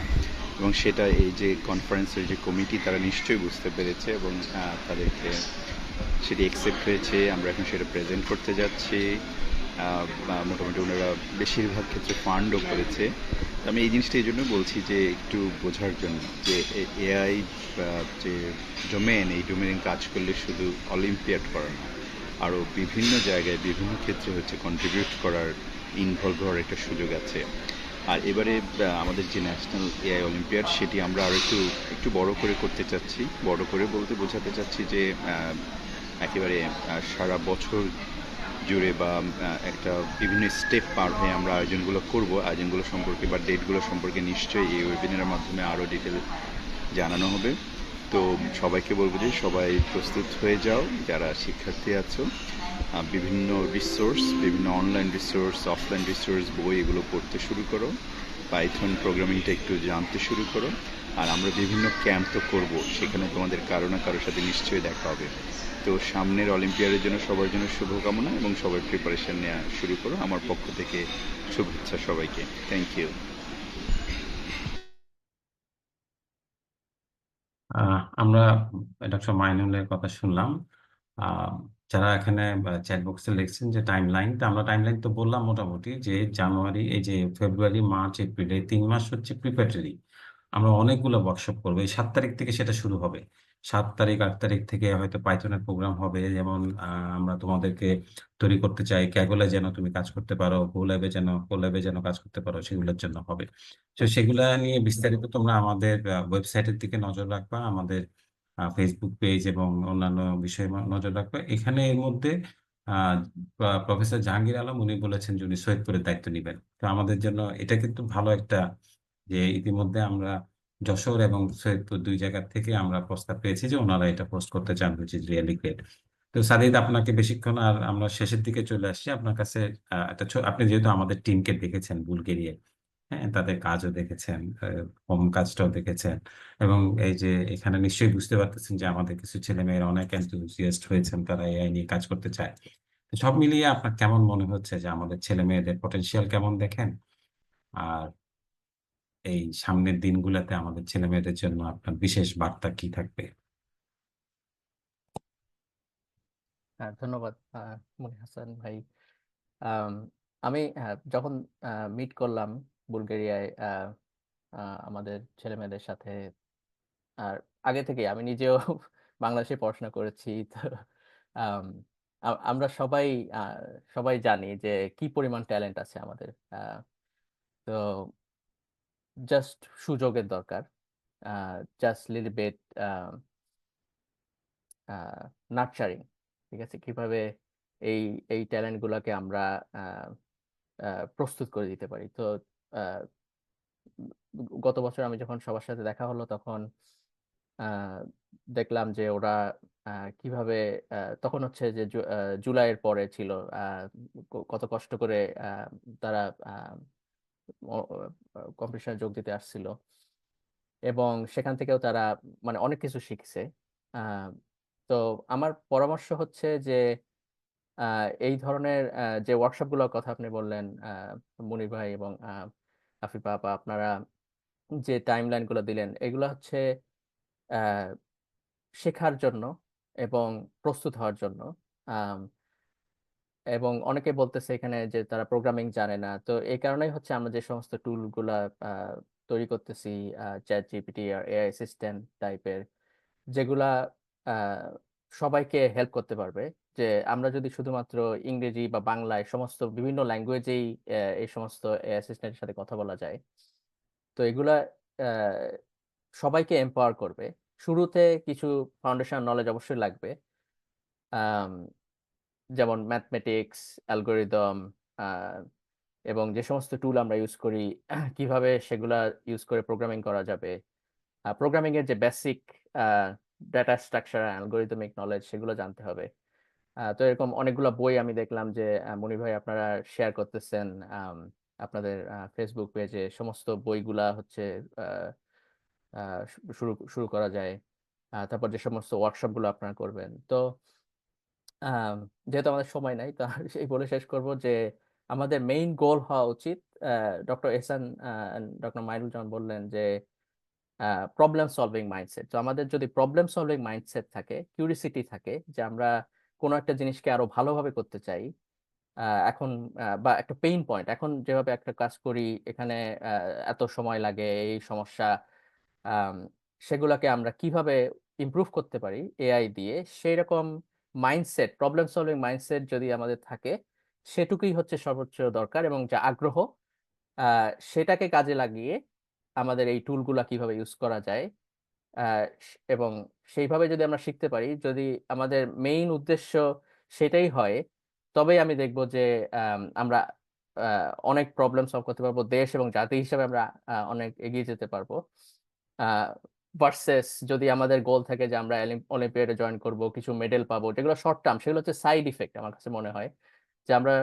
এবং সেটা এই যে কনফারেন্সের যে কমিটি তারা নিশ্চয়ই বুঝতে পেরেছে এবং তাদেরকে সেটি অ্যাকসেপ্ট হয়েছে। আমরা এখন সেটা প্রেজেন্ট করতে যাচ্ছি। মোটামুটি ওনারা বেশিরভাগ ক্ষেত্রে ফান্ডও করেছে। আমি এই জিনিসটা এই জন্য বলছি যে একটু বোঝার জন্য যে এআই যে ডোমেন, এই ডোমেনে কাজ করলে শুধু অলিম্পিয়াড করা না, আরও বিভিন্ন জায়গায় বিভিন্ন ক্ষেত্রে হচ্ছে কন্ট্রিবিউট করার, ইনভলভ হওয়ার একটা সুযোগ আছে। আর এবারে আমাদের যে ন্যাশনাল এআই অলিম্পিয়াড, সেটি আমরা আরও একটু বড় করে করতে চাচ্ছি। বড় করে বলতে বোঝাতে চাচ্ছি যে একেবারে সারা বছর জুড়ে বা একটা বিভিন্ন স্টেপ পার হয়ে আমরা আয়োজনগুলো করব। আয়োজনগুলো সম্পর্কে বা ডেটগুলো সম্পর্কে নিশ্চয়ই এই ওয়েবিনারের মাধ্যমে আরও ডিটেল জানানো হবে। তো সবাইকে বলবো যে সবাই প্রস্তুত হয়ে যাও, যারা শিক্ষার্থী আছো। বিভিন্ন রিসোর্স, বিভিন্ন অনলাইন রিসোর্স, অফলাইন রিসোর্স, বই এগুলো পড়তে শুরু করো। পাইথন প্রোগ্রামিংটা একটু জানতে শুরু করো। আর আমরা বিভিন্ন ক্যাম্প তো করবো, সেখানে তোমাদের কারো না কারোর সাথে নিশ্চয়ই দেখা হবে। তো সামনের অলিম্পিয়াডের জন্য সবার জন্য শুভকামনা, এবং সবাই প্রিপারেশন নেওয়া শুরু করো। আমার পক্ষ থেকে শুভেচ্ছা সবাইকে। Thank you. আমরা ডক্টর মাইনুলের কথা শুনলাম। আহ, যারা এখানে চ্যাট বক্সে লিখছেন যে টাইমলাইন, তো আমরা টাইমলাইন তো বললাম মোটামুটি যে জানুয়ারি, এই যে ফেব্রুয়ারি, মার্চ, এপ্রিল, এই 3 মাস হচ্ছে প্রিপারেটরি। আমরা অনেকগুলো ওয়ার্কশপ করবো। এই 7 তারিখ থেকে সেটা শুরু হবে। 7 তারিখ, 8 তারিখ থেকে হয়তো পাইথনের প্রোগ্রাম হবে। যেমন আমরা তোমাদেরকে তৈরি করতে চাই ক্যাগলে যেন তুমি কাজ করতে পারো, কোল্যাবে যেন কাজ করতে পারো, সেগুলোর জন্য হবে। তো সেগুলা নিয়ে বিস্তারিত তোমরা আমাদের ওয়েবসাইটের দিকে নজর রাখবা, আমাদের ফেসবুক পেজ এবং অন্যান্য বিষয়ে নজর রাখবা। এখানে এর মধ্যে আহ প্রফেসর জাহাঙ্গীর আলম উনি বলেছেন যে উনি সৈয়দপুরের দায়িত্ব নেবেন। তো আমাদের জন্য এটা কিন্তু ভালো একটা, যে ইতিমধ্যে আমরা যশোর এবং সৈয়দপুর 2 জায়গা থেকে আমরা প্রস্তাব পেয়েছি যে ওনারা এটা পোস্ট করতে চান, হুইচ ইজ রিয়েলি গ্রেট। তো সাদিদ, আপনাকে বেশিক্ষণ, আর আমরা শেষের দিকে চলে আসছি আপনার কাছে। আপনি যেহেতু আমাদের টিমকে দেখেছেন বুলগেরিয়ায়, হ্যাঁ, তাদের কাজও দেখেছেন, হোম কাজটাও দেখেছেন, এবং এই যে এখানে নিশ্চয়ই বুঝতে পারতেছেন যে আমাদের কিছু ছেলে মেয়েরা অনেক এনথুজিয়াস্ট হয়েছেন, তারা এআই নিয়ে কাজ করতে চায়। তো সব মিলিয়ে আপনার কেমন মনে হচ্ছে যে আমাদের ছেলে মেয়েদের পটেনশিয়াল কেমন দেখেন? আর এই সামনের দিনগুলোতে আমাদের ছেলে মেয়েদের জন্য আপনার বিশেষ বার্তা কি থাকবে? ধন্যবাদ মনি হাসান ভাই। আম, আমি যখন মিট করলাম বুলগেরিয়ায় আমাদের ছেলেমেয়েদের সাথে, আর আগে থেকে আমি নিজেও বাংলাদেশে পড়াশোনা করেছি, তো আম, আমরা সবাই আহ, সবাই জানি যে কি পরিমাণ ট্যালেন্ট আছে আমাদের। তো জাস্ট সুযোগের দরকার, জাস্ট লিটল বিট নার্চারিং। ঠিক আছে, কিভাবে এই এই ট্যালেন্ট গুলাকে আমরা আহ, প্রস্তুত করে দিতে পারি। তো আহ, গত বছর আমি যখন সবার সাথে দেখা হলো, তখন আহ, দেখলাম যে ওরা কিভাবে, তখন হচ্ছে যে জুলাইয়ের পরে ছিল, আহ, কত কষ্ট করে তারা কম্পিটিশনে যোগ দিতে আসছিল, এবং সেখান থেকেও তারা মানে অনেক কিছু শিখছে। আহ, তো আমার পরামর্শ হচ্ছে যে এই ধরনের যে ওয়ার্কশপ গুলোর কথা আপনি বললেন, মুনির ভাই এবং আফিফা আপা, আপনারা যে টাইমলাইন গুলো দিলেন, এগুলো হচ্ছে আহ, শেখার জন্য এবং প্রস্তুত হওয়ার জন্য। আম, এবং অনেকে বলতেছে এখানে যে তারা প্রোগ্রামিং জানে না, তো এই কারণেই হচ্ছে আমরা যে সমস্ত টুল গুলা তৈরি করতেছি, চ্যাট জিপিটি আর এআই অ্যাসিস্ট্যান্ট টাইপের, যেগুলা আহ, সবাইকে হেল্প করতে পারবে। যে আমরা যদি শুধুমাত্র ইংরেজি বা বাংলায় সমস্ত বিভিন্ন ল্যাঙ্গুয়েজেই এই সমস্ত অ্যাসিস্ট্যান্টের সাথে কথা বলা যায়, তো এগুলা আহ, সবাইকে এম্পাওয়ার করবে। শুরুতে কিছু ফাউন্ডেশন নলেজ অবশ্যই লাগবে, আম, যেমন ম্যাথমেটিক্স, অ্যালগোরিদম, এবং যে সমস্ত টুল আমরা ইউজ করি কিভাবে সেগুলা ইউজ করে প্রোগ্রামিং করা যাবে, প্রোগ্রামিং এর যে basic data structure, algorithmic knowledge, সেগুলো জানতে হবে। তো এরকম অনেকগুলো বই আমি দেখলাম যে মনি ভাই আপনারা শেয়ার করতেছেন আপনাদের ফেসবুক পেজে। সমস্ত বইগুলা হচ্ছে আহ, শুরু শুরু করা যায়। তারপর যে সমস্ত ওয়ার্কশপ গুলো আপনারা করবেন, তো আম, যেহেতু আমাদের সময় নাই, তো এই বলে শেষ করব যে আমাদের মেইন গোল হওয়া উচিত, ডক্টর এহসান, ডক্টর মাইনুল যেমন বললেন যে প্রবলেম সলভিং মাইন্ডসেট। তো আমাদের যদি প্রবলেম সলভিং মাইন্ডসেট থাকে, কিউরিসিটি থাকে, যে আমরা কোনো একটা জিনিসকে আরো ভালোভাবে করতে চাই, এখন বা একটা পেইন পয়েন্ট, এখন যেভাবে একটা কাজ করি এখানে এত সময় লাগে, এই সমস্যা, আম, সেগুলোকে আমরা কিভাবে ইমপ্রুভ করতে পারি এআই দিয়ে, সেই রকম মাইন্ডসেট, প্রবলেম সলভিং মাইন্ডসেট যদি আমাদের থাকে, সেটুকুই হচ্ছে সর্বোচ্চ দরকার। এবং যা আগ্রহ, সেটাকে কাজে লাগিয়ে আমাদের এই টুলগুলা কিভাবে ইউজ করা যায়, এবং সেইভাবে যদি আমরা শিখতে পারি, যদি আমাদের মেইন উদ্দেশ্য সেটাই হয়, তবেই আমি দেখব যে আমরা অনেক প্রবলেম সলভ করতে পারবো, দেশ এবং জাতি হিসেবে আমরা অনেক এগিয়ে যেতে পারবো। আহ, ভার্সেস যদি আমাদের গোল থাকে যে আমরা অলিম্পিয়াডে জয়েন করব, কিছু মেডেল পাবো, যেগুলো শর্ট টার্ম, সেগুলো হচ্ছে সাইড ইফেক্ট। আমার কাছে মনে হয় যে আমরা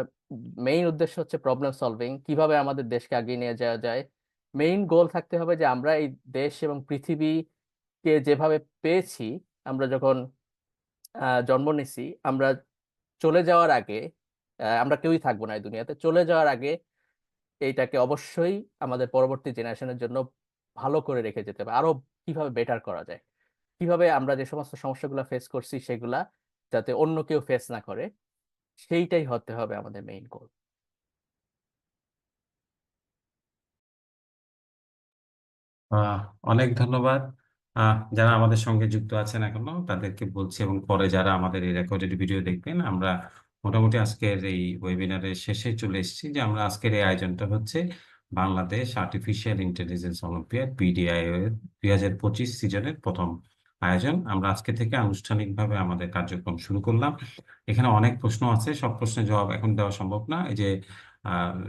মেইন উদ্দেশ্য হচ্ছে প্রবলেম সলভিং, কিভাবে আমাদের দেশকে এগিয়ে নিয়ে যাওয়া যায়। মেইন গোল থাকতে হবে যে আমরা এই দেশ এবং পৃথিবীকে যেভাবে পেয়েছি, আমরা যখন জন্ম নিছি, আমরা চলে যাওয়ার আগে, আমরা কেউই থাকবো না এই দুনিয়াতে, চলে যাওয়ার আগে এইটাকে অবশ্যই আমাদের পরবর্তী জেনারেশনের জন্য ভালো করে রেখে যেতে হবে। আরো কিভাবে বেটার করা যায়, কিভাবে আমরা যে সমস্ত সমস্যাগুলো ফেস করছি সেগুলা যাতে অন্য কেউ ফেস না করে, সেইটাই হতে হবে আমাদের মেইন গোল। আহ, অনেক ধন্যবাদ। যারা আমাদের সঙ্গে যুক্ত আছেন এখনো তাদেরকে বলছি, এবং পরে যারা আমাদের এই রেকর্ডেড ভিডিও দেখবেন, আমরা মোটামুটি আজকের এই ওয়েবিনারের শেষে চলে এসেছি। যে আমরা আজকের এই আয়োজনটা হচ্ছে Bangladesh artificial intelligence olympiad BDIO এর 2025 সিজনের প্রথম আয়োজন। আমরা আজকে থেকে আনুষ্ঠানিকভাবে আমাদের কার্যক্রম শুরু করলাম। এখানে অনেক প্রশ্ন আছে, সব প্রশ্নের জবাব এখন দেওয়া সম্ভব না। এই যে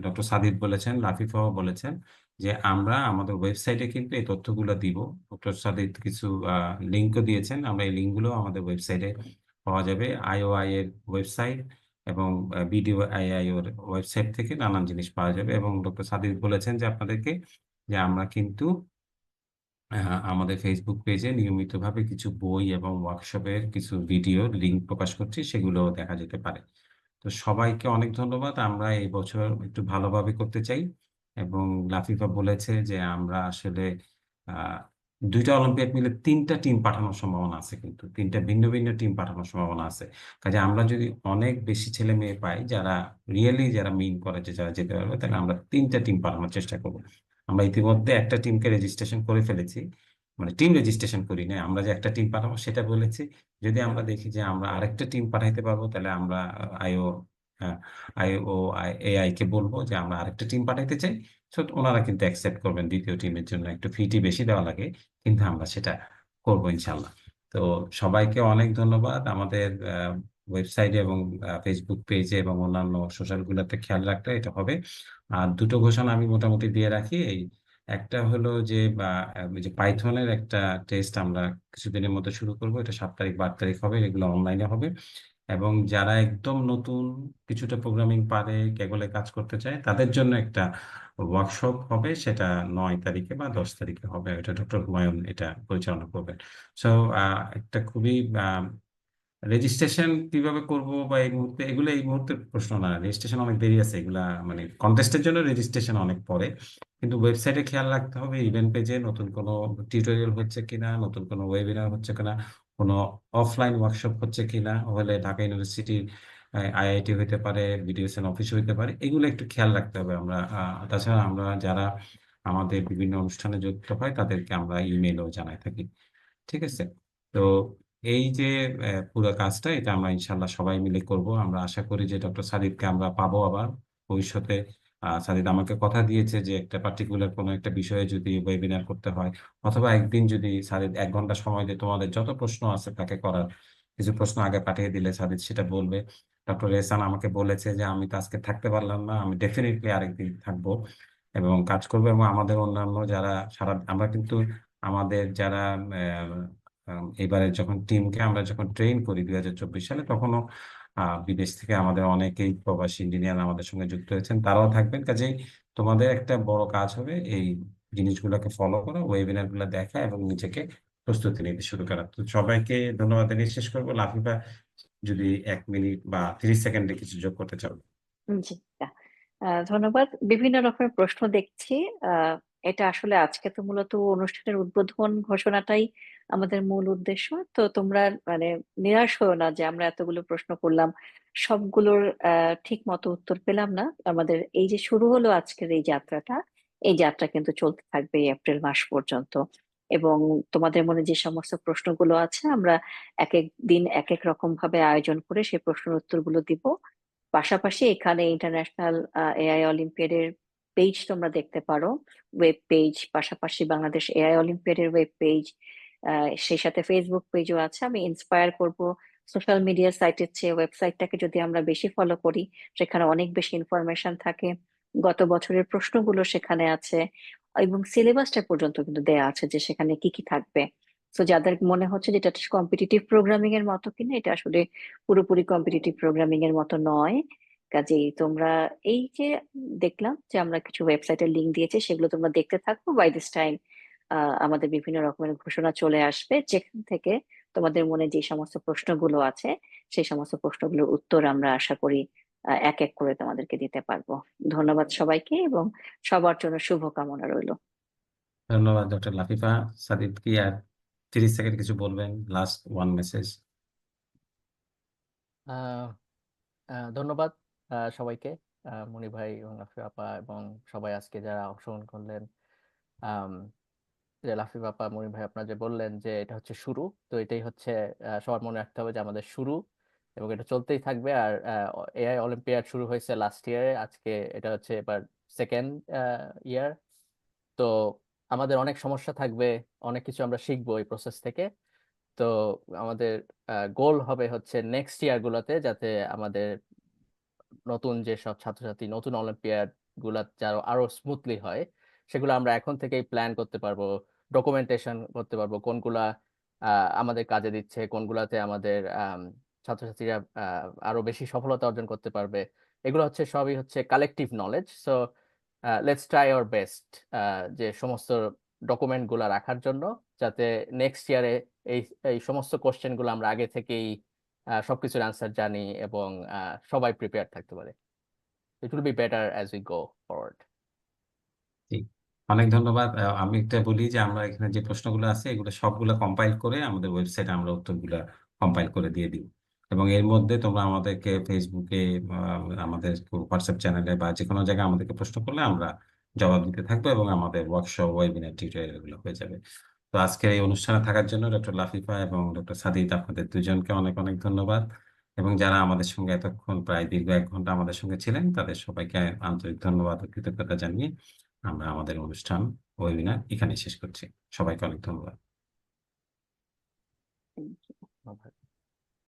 ডক্টর সাদিদ বলেছেন, লাফিফাও বলেছেন যে আমরা আমাদের ওয়েবসাইটে কিন্তু এই তথ্যগুলো দিব। ডক্টর সাদিদ কিছু লিঙ্কও দিয়েছেন, আমরা এই লিঙ্কগুলো আমাদের ওয়েবসাইটে পাওয়া যাবে। IOI এর ওয়েবসাইট এবং BDIO এর ওয়েবসাইট থেকে নানান জিনিস পাওয়া যাবে। এবং ডক্টর সাদিদ বলেছেন যে আপনাদেরকে যে আমরা কিন্তু আমাদের ফেসবুক পেজে নিয়মিতভাবে কিছু বই এবং ওয়ার্কশপের কিছু ভিডিও লিঙ্ক প্রকাশ করছি, সেগুলো দেখা যেতে পারে। তো সবাইকে অনেক ধন্যবাদ। আমরা এই বছর একটু ভালোভাবে করতে চাই, এবং লাফিফা বলেছে যে আমরা আসলে আহ, দুইটা অলিম্পিয়াড মিলে 3টা টিম পাঠানোর সম্ভাবনা আছে, কিন্তু 3টা ভিন্ন ভিন্ন টিম পাঠানোর সম্ভাবনা আছে। কাজে আমরা যদি অনেক বেশি ছেলে মেয়ে পাই যারা রিয়েলি যারা মিন করে যে যারা যেতে পারবে, তাহলে আমরা 3টা টিম পাঠানোর চেষ্টা করবো। আমরা ইতিমধ্যে একটা টিমকে রেজিস্ট্রেশন করে ফেলেছি, মানে টিম রেজিস্ট্রেশন করি না, আমরা যে একটা টিম পাঠাবো সেটা বলেছি। যদি আমরা দেখি যে আমরা আরেকটা টিম পাঠাইতে পারবো, তাহলে আমরা IOAI কে বলবো যে আমরা আরেকটা টিম পাঠাইতে চাই। সো ওনারা কিন্তু অ্যাকসেপ্ট করবেন, দ্বিতীয় টিমের জন্য একটু ফিটি বেশি দেওয়া লাগে, কিন্তু আমরা সেটা করবো ইনশাল্লাহ। তো সবাইকে অনেক ধন্যবাদ। আমাদের ওয়েবসাইটে এবং ফেসবুক পেজে এবং অন্যান্য সোশ্যাল গুলোতে খেয়াল রাখতে এটা হবে। আর দুটো ঘোষণা আমি মোটামুটি দিয়ে রাখি। এই একটা হলো যে যে পাইথনের একটা টেস্ট আমরা কিছুদিনের মধ্যে শুরু করব, এটা 7 তারিখ 12 তারিখ হবে, এগুলো অনলাইনে হবে। এবং যারা একদম নতুন, কিছুটা প্রোগ্রামিং পারে, কেগলে কাজ করতে চায়, তাদের জন্য একটা ওয়ার্কশপ হবে, সেটা 9 তারিখে বা 10 তারিখে হবে। এটা ডক্টর হুমায়ুন এটা পরিচালনা করবেন। সো একটা খুবই রেজিস্ট্রেশন কিভাবে করব বা এই মুহূর্তে, এগুলো এই মুহূর্তে প্রশ্ন না, রেজিস্ট্রেশন অনেক দেরি আছে, এগুলা মানে কন্টেস্টের জন্য রেজিস্ট্রেশন অনেক পরে। কিন্তু ওয়েবসাইটে খেয়াল রাখতে হবে ইভেন্ট পেজে নতুন কোনো টিউটোরিয়াল হচ্ছে কিনা, নতুন কোনো ওয়েবিনার হচ্ছে কিনা, কোনো অফলাইন ওয়ার্কশপ হচ্ছে কিনা, হলে ঢাকা ইউনিভার্সিটির IIT হইতে পারে, BDSN অফিস হইতে পারে, এগুলো একটু খেয়াল রাখতে হবে। আমরা তাছাড়া আমরা যারা আমাদের বিভিন্ন অনুষ্ঠানে যুক্ত হয় তাদেরকে আমরা ইমেলও জানাই থাকি। ঠিক আছে। তো এই যে পুরো কাজটা, এটা আমরা ইনশাল্লাহ সবাই মিলে করব। আমরা আশা করি যে ডক্টর সাদিদকে আমরা পাবো আবার ভবিষ্যতে। সাদিদ আমাকে কথা দিয়েছে যে একটা পার্টিকুলার কোনো একটা বিষয়ে যদি ওয়েবিনার করতে হয়, অথবা একদিন যদি সাদিদ 1 ঘন্টা সময় দিয়ে তোমাদের যত প্রশ্ন আছে তাকে করার, কিছু প্রশ্ন আগে পাঠিয়ে দিলে সাদিদ সেটা বলবে। ডক্টর এহসান আমাকে বলেছে যে আমি তো আজকে থাকতে পারলাম না, আমি ডেফিনেটলি আরেকদিন থাকবো এবং কাজ করবো। এবং আমাদের অন্যান্য যারা আমরা কিন্তু আমাদের যারা এবারে যখন টিমকে আমরা যখন ট্রেন করি 2024 সালে, তখনও বিদেশ থেকে আমাদের অনেকেই প্রবাসী ইঞ্জিনিয়ার আমাদের সঙ্গে যুক্ত হয়েছেন, তারাও থাকবেন। কাজেই তোমাদের একটা বড় কাজ হবে এই জিনিসগুলোকে ফলো করা, ওয়েবিনার গুলো দেখা এবং নিজেকে প্রস্তুতি নিতে শুরু করা। তো সবাইকে ধন্যবাদ জানিয়ে শেষ করবো। লাফিফা যদি 1 মিনিট বা 30 সেকেন্ডে কিছু যোগ করতে চাও। জি, ধন্যবাদ। বিভিন্ন রকমের প্রশ্ন দেখছি। এটা আসলে আজকে তো মূলত অনুষ্ঠানের উদ্বোধন ঘোষণাটাই আমাদের মূল উদ্দেশ্য। তো তোমরা মানে নিরাশ হও না যে আমরা এতগুলো প্রশ্ন করলাম, সবগুলোর ঠিক মতো উত্তর পেলাম না। আমাদের এই যে শুরু হলো আজকের এই যাত্রাটা, এই যাত্রা কিন্তু চলতে থাকবে এই এপ্রিল মাস পর্যন্ত। এবং তোমাদের মনে যে সমস্ত প্রশ্নগুলো আছে, আমরা এক এক দিন এক এক রকম ভাবে আয়োজন করে সেই প্রশ্নের উত্তরগুলো দিব। পাশাপাশি এখানে ইন্টারন্যাশনাল AI অলিম্পিয়াডের পেজ তোমরা দেখতে পারো, ওয়েব পেজ, পাশাপাশি বাংলাদেশ AI অলিম্পিয়াডের ওয়েব পেজ, সেই সাথে ফেসবুক পেজও আছে। আমি ইন্সপায়ার করব সোশ্যাল মিডিয়া সাইটের চেয়ে ওয়েবসাইটটাকে যদি আমরা বেশি ফলো করি, সেখানে অনেক বেশি ইনফরমেশন থাকে। গত বছরের প্রশ্নগুলো সেখানে আছে, এবং সিলেবাসটা পর্যন্ত কিন্তু দেয়া আছে যে সেখানে কি কি থাকবে। তো যাদের মনে হচ্ছে যে এটা কম্পিটিটিভ প্রোগ্রামিং এর মতো কিনা, এটা আসলে পুরোপুরি কম্পিটিটিভ প্রোগ্রামিং এর মতো নয়। কাজেই তোমরা এই যে দেখলাম যে আমরা কিছু ওয়েবসাইটের লিংক দিয়েছি, সেগুলো তোমরা দেখতে থাকো। বাই দিস টাইম আমাদের বিভিন্ন রকমের ঘোষণা চলে আসবে, যেখান থেকে তোমাদের মনে যে সমস্ত প্রশ্নগুলো আছে সেই সমস্ত প্রশ্নগুলোর উত্তর আমরা আশা করি এক এক করে তোমাদেরকে দিতে পারবো। ধন্যবাদ সবাইকে, এবং সবার জন্য শুভকামনা রইলো। ধন্যবাদ ডক্টর লাফিফা। সাদিদ কি আর 30 সেকেন্ড কিছু বলবেন, লাস্ট ওয়ান মেসেজ? আহ ধন্যবাদ সবাইকে, মনি ভাই এবং লাফি আপা এবং সবাই আজকে যারা অংশগ্রহণ করলেন। আম, যে লাফি আপা, মনি ভাই, আপনারা যে বললেন যে এটা হচ্ছে শুরু, তো এটাই হচ্ছে সবার মনে রাখতে হবে যে আমাদের শুরু, এবং এটা চলতেই থাকবে। আর এআই অলিম্পিয়াড শুরু হয়েছে লাস্ট ইয়ারে, আজকে এটা হচ্ছে এবার সেকেন্ড ইয়ার। তো আমাদের অনেক সমস্যা থাকবে, অনেক কিছু আমরা শিখবো এই প্রসেস থেকে। তো আমাদের গোল হবে হচ্ছে নেক্সট ইয়ার গুলোতে যাতে আমাদের নতুন যেসব ছাত্রছাত্রী নতুন অলিম্পিয়াড গুলা যারা আরো স্মুথলি হয়, সেগুলো আমরা এখন থেকেই প্ল্যান করতে পারবো, ডকুমেন্টেশন করতে পারবো, কোনগুলা আমাদের কাজে দিচ্ছে, কোনগুলাতে আমাদের ছাত্রছাত্রীরা আরো বেশি সফলতা অর্জন করতে পারবে। এগুলো হচ্ছে সবই হচ্ছে collective knowledge. So let's try our best যে সমস্ত ডকুমেন্ট গুলা রাখার জন্য, যাতে নেক্সট ইয়ারে এই এই সমস্ত কোশ্চেন গুলো আমরা আগে থেকেই সবকিছুর আনসার জানি এবং সবাই প্রিপেয়ার থাকতে পারে। It will be better as we go forward. ঠিক, অনেক ধন্যবাদ। আমি একটা বলি যে আমরা এখানে যে প্রশ্নগুলো আছে এগুলো সবগুলো কম্পাইল করে আমাদের ওয়েবসাইটে আমরা উত্তরগুলো কম্পাইল করে দিয়ে দিব, এবং এর মধ্যে তোমরা আমাদেরকে ফেসবুকে, আমাদের হোয়াটসঅ্যাপ চ্যানেলে বা যে কোনো জায়গায় আমাদেরকে প্রশ্ন করলে আমরা জবাব দিতে থাকবো, এবং আমাদের ওয়ার্কশপ, ওয়েবিনার, টিউটোরিয়াল এগুলো হয়ে যাবে। তো আজকে এই অনুষ্ঠানে থাকার জন্য ডক্টর লাফিফা এবং ডক্টর সাদিদ, আপনাদের দুজনকে অনেক অনেক ধন্যবাদ। এবং যারা আমাদের সঙ্গে এতক্ষণ প্রায় দীর্ঘ 1 ঘন্টা আমাদের সঙ্গে ছিলেন, তাদের সবাইকে আন্তরিক ধন্যবাদ ও কৃতজ্ঞতা জানিয়ে আমরা আমাদের অনুষ্ঠান, ওয়েবিনার এখানে শেষ করছি। সবাইকে অনেক ধন্যবাদ। Thank you.